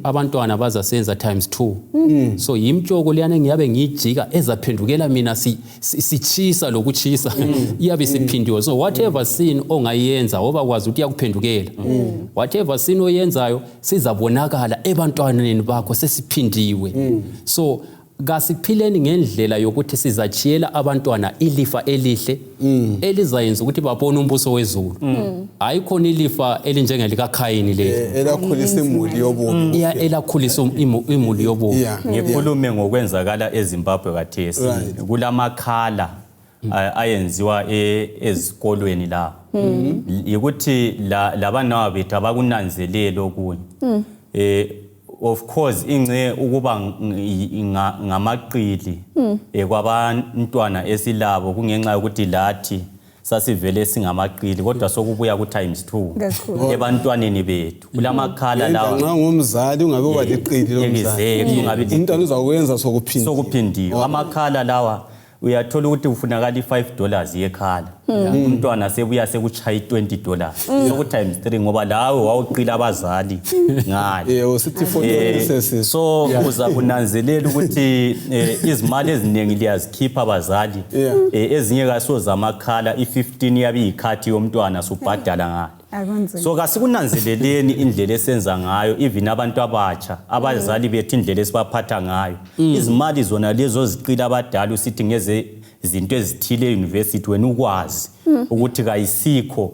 abantwana bazasenza ×2. So yimtshoko leyana engiyabe ngijika ezaphendukela mina sichisa lokuchisa iyabe siphindiwe. So whatever sin ongayenza oba kwazi ukuthi yakuphendukela, whatever sin oyenzayo sizabonakala ebantwaneni bakho sesiphindiwe. So kasiphileni ngendlela yokuthi sizachiyela abantwana ilifa elihle elizayenza ukuthi babone umbuso wezulu. Ayikhona ilifa elinjengelika Khayini le elakhulisa imuli yobubi. Elakhulisa imuli yobubi. Ngikhulume ngokwenzakala eZimbabwe kathesi. Kulamakhala ayenziwa ezikolweni la. Ukuthi labana bethu abakunanzelelo okunye. Of course ingce ukuba ngamaqili kwabantwana esilabo kungenxa ukuthi lathi sasivele singamaqili kodwa sokubuya ku×2 ebantwaneni bethu. Kulamakhala lawa nxa ngumzali ungabe waliqili lomzali umntwana uzakwenza sokuphindiwe. Amakhala lawa uyathola ukuthi ufunakala $5 yekhala. Umntwana sebuya sekuchaya $20. Soku ×3 ngoba lawe wawuqila abazali ngale. Usithi for so uza kunanzelela ukuthi izimali eziningi liyazikhipha abazali. Ezinye kaso zamakhala i15 yabe ikhathi yomntwana subhadala ngale. Akunzima. So kasikunanzeleleni indlela esenza ngayo even abantu abatsha abazali bethu indlela esibaphatha ngayo. Izimali zona lezo ziqila abadala usithi ngeze izinto ezithile euniversity wena ukwazi ukuthi kayisikho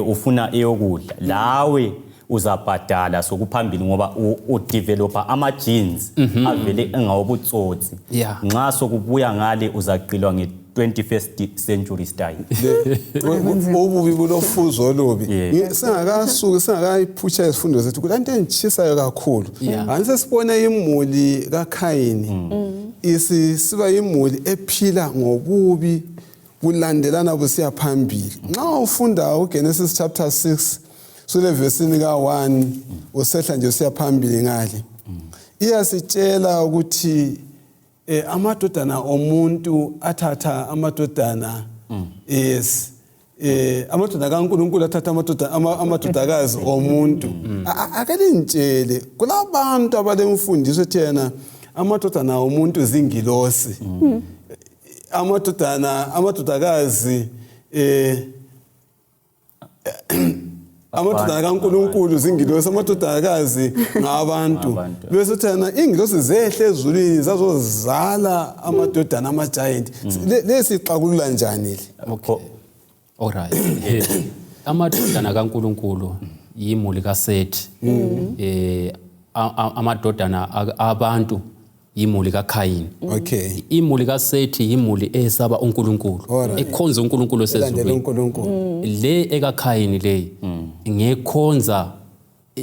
ufuna eyokudla lawe uzabhadala sokuphambili ngoba udeveloper ama-genes avele engawobutsotsi nxa sokubuya ngale uzaqilwa nge-21st century style. Ububi bulofuzo olubi. Singakasuki singakayiphutha izifundo zethu kulanto enitshisayo kakhulu. Anise sibone imuli kaKhayini. Siba imuli ephila ngobubi bulandelana busiya phambili. Nxa ufunda uGenesis chapter 6 sule verse ka 1 usehla nje usiya phambili ngale. Iyasitshela ukuthi amadodana omuntu athatha amadodana amadodana kaNkulunkulu athatha amadodakazi omuntu. Akalintshele kulabantu abalemfundiso thena amadodana omuntu zingilosi. Amadodakazi amadodana kaNkulunkulu zingilosi, amadodakazi ngabantu. Bese thena ingilosi zehle ezulwini zazozala amadodana ama-giant. Lesixakulula njani le? Okay. Alright. Amadodana kaNkulunkulu yimuli kaSethi. Amadodana abantu yimuli kaKhayini. Okay. Imuli kaSethi yimuli esaba uNkulunkulu, ekhonza uNkulunkulu osezulwini. Le ekaKhayini le ngekhonza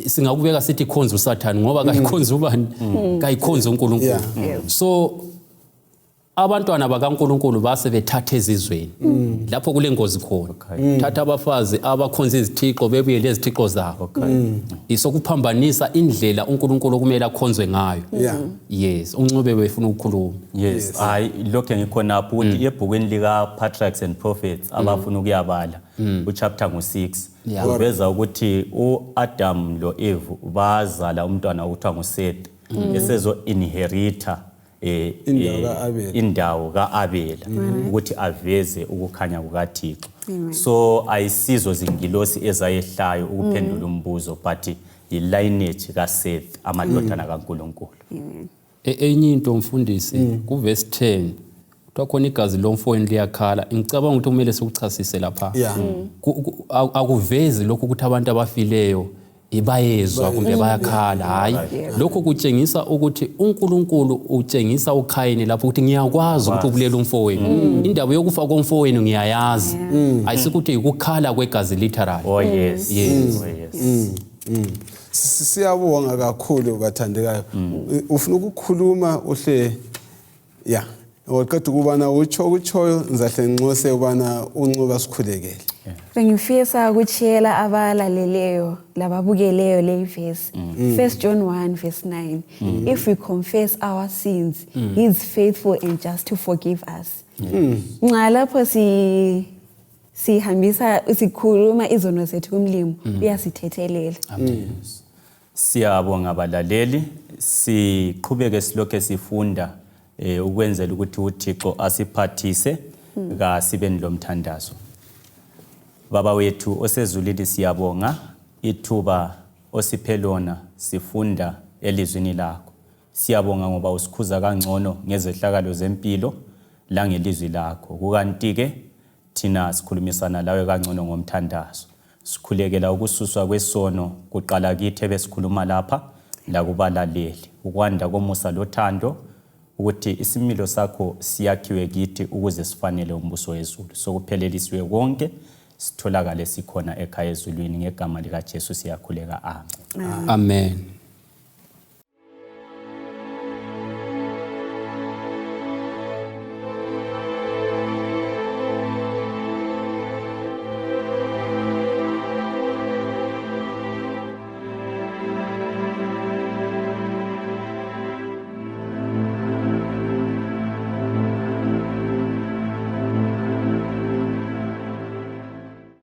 singakubeka sithi ikhonza uSathane ngoba kayikhonza ubani? Kayikhonza uNkulunkulu. So abantwana bakaNkulunkulu base bethatha ezizweni lapho kule ngozi khona. Thatha abafazi abakhonza izithixo bebuye lezithixo zabo. Isokuphambanisa indlela uNkulunkulu kumele akhonzwe ngayo. Yes, uNcube befuna ukukhuluma. Yes, lokho ngikhonapho ukuthi ebhukwini lika Patriarchs and Prophets abafuna ukuyabala uchapter ngo-6 uveza ukuthi uAdam lo Eve bazala umntwana okuthiwa nguSeth esezo inherita indawo kaAbela ukuthi aveze ukukhanya kukaThixo. So ayisizo zingilosi ezayehlayo ukuphendula umbuzo but ilineage kaSeth amadodana kaNkulunkulu. Enye into mfundisi ku verse 10 kwakhona igazi lomfowenu liyakhala. Ngicabanga ukuthi kumele sikuchasise lapha. Akuvezi lokho ukuthi abantu abafileyo ibayezwa kumbe bayakhala. Hayi, lokho kutshengisa ukuthi uNkulunkulu utshengisa uKhayini lapho ukuthi ngiyakwazi ukuthi ubulela umfowenu. Indaba yokufa komfowenu ngiyayazi. Ayisikuthi ukukhala kwegazi literally. Oh yes. Yes. Oh yes. Siyabonga kakhulu bathandekayo. Ufuna ukukhuluma uhle Waqeda ukubana utshoyo ngizahle nginxose ubana uNcube sikhulekele. Bengifisa ukutshela abalaleleyo lababukeleyo le verse. 1 John 1 verse 9. If we confess our sins, he is faithful and just to forgive us. Nxa lapho sihambisa sikhuluma izono zethu kumlimo uyasithethelela. Amen. Siyabonga abalaleli, siqhubeke silokho sifunda ukwenzela ukuthi uThixo asiphathise kasibeni lomthandazo. Baba wethu osezulwini siyabonga ithuba osiphe lona sifunda elizwini lakho. Siyabonga ngoba usikhuza kangcono ngezehlakalo zempilo la ngelizwi lakho. Kukanti ke thina sikhulumisana lawe kangcono ngomthandazo. Sikhulekela ukususwa kwesono kuqala kithi ebesikhuluma lapha la kubalaleli. Ukwanda komusa lothando ukuthi isimilo sakho siyakhiwe kithi ukuze sifanele umbuso wezulu. Sokupheleliswe konke sitholakale sikhona ekhaya ezulwini ngegama lika Jesu siyakhuleka. Amen. Amen.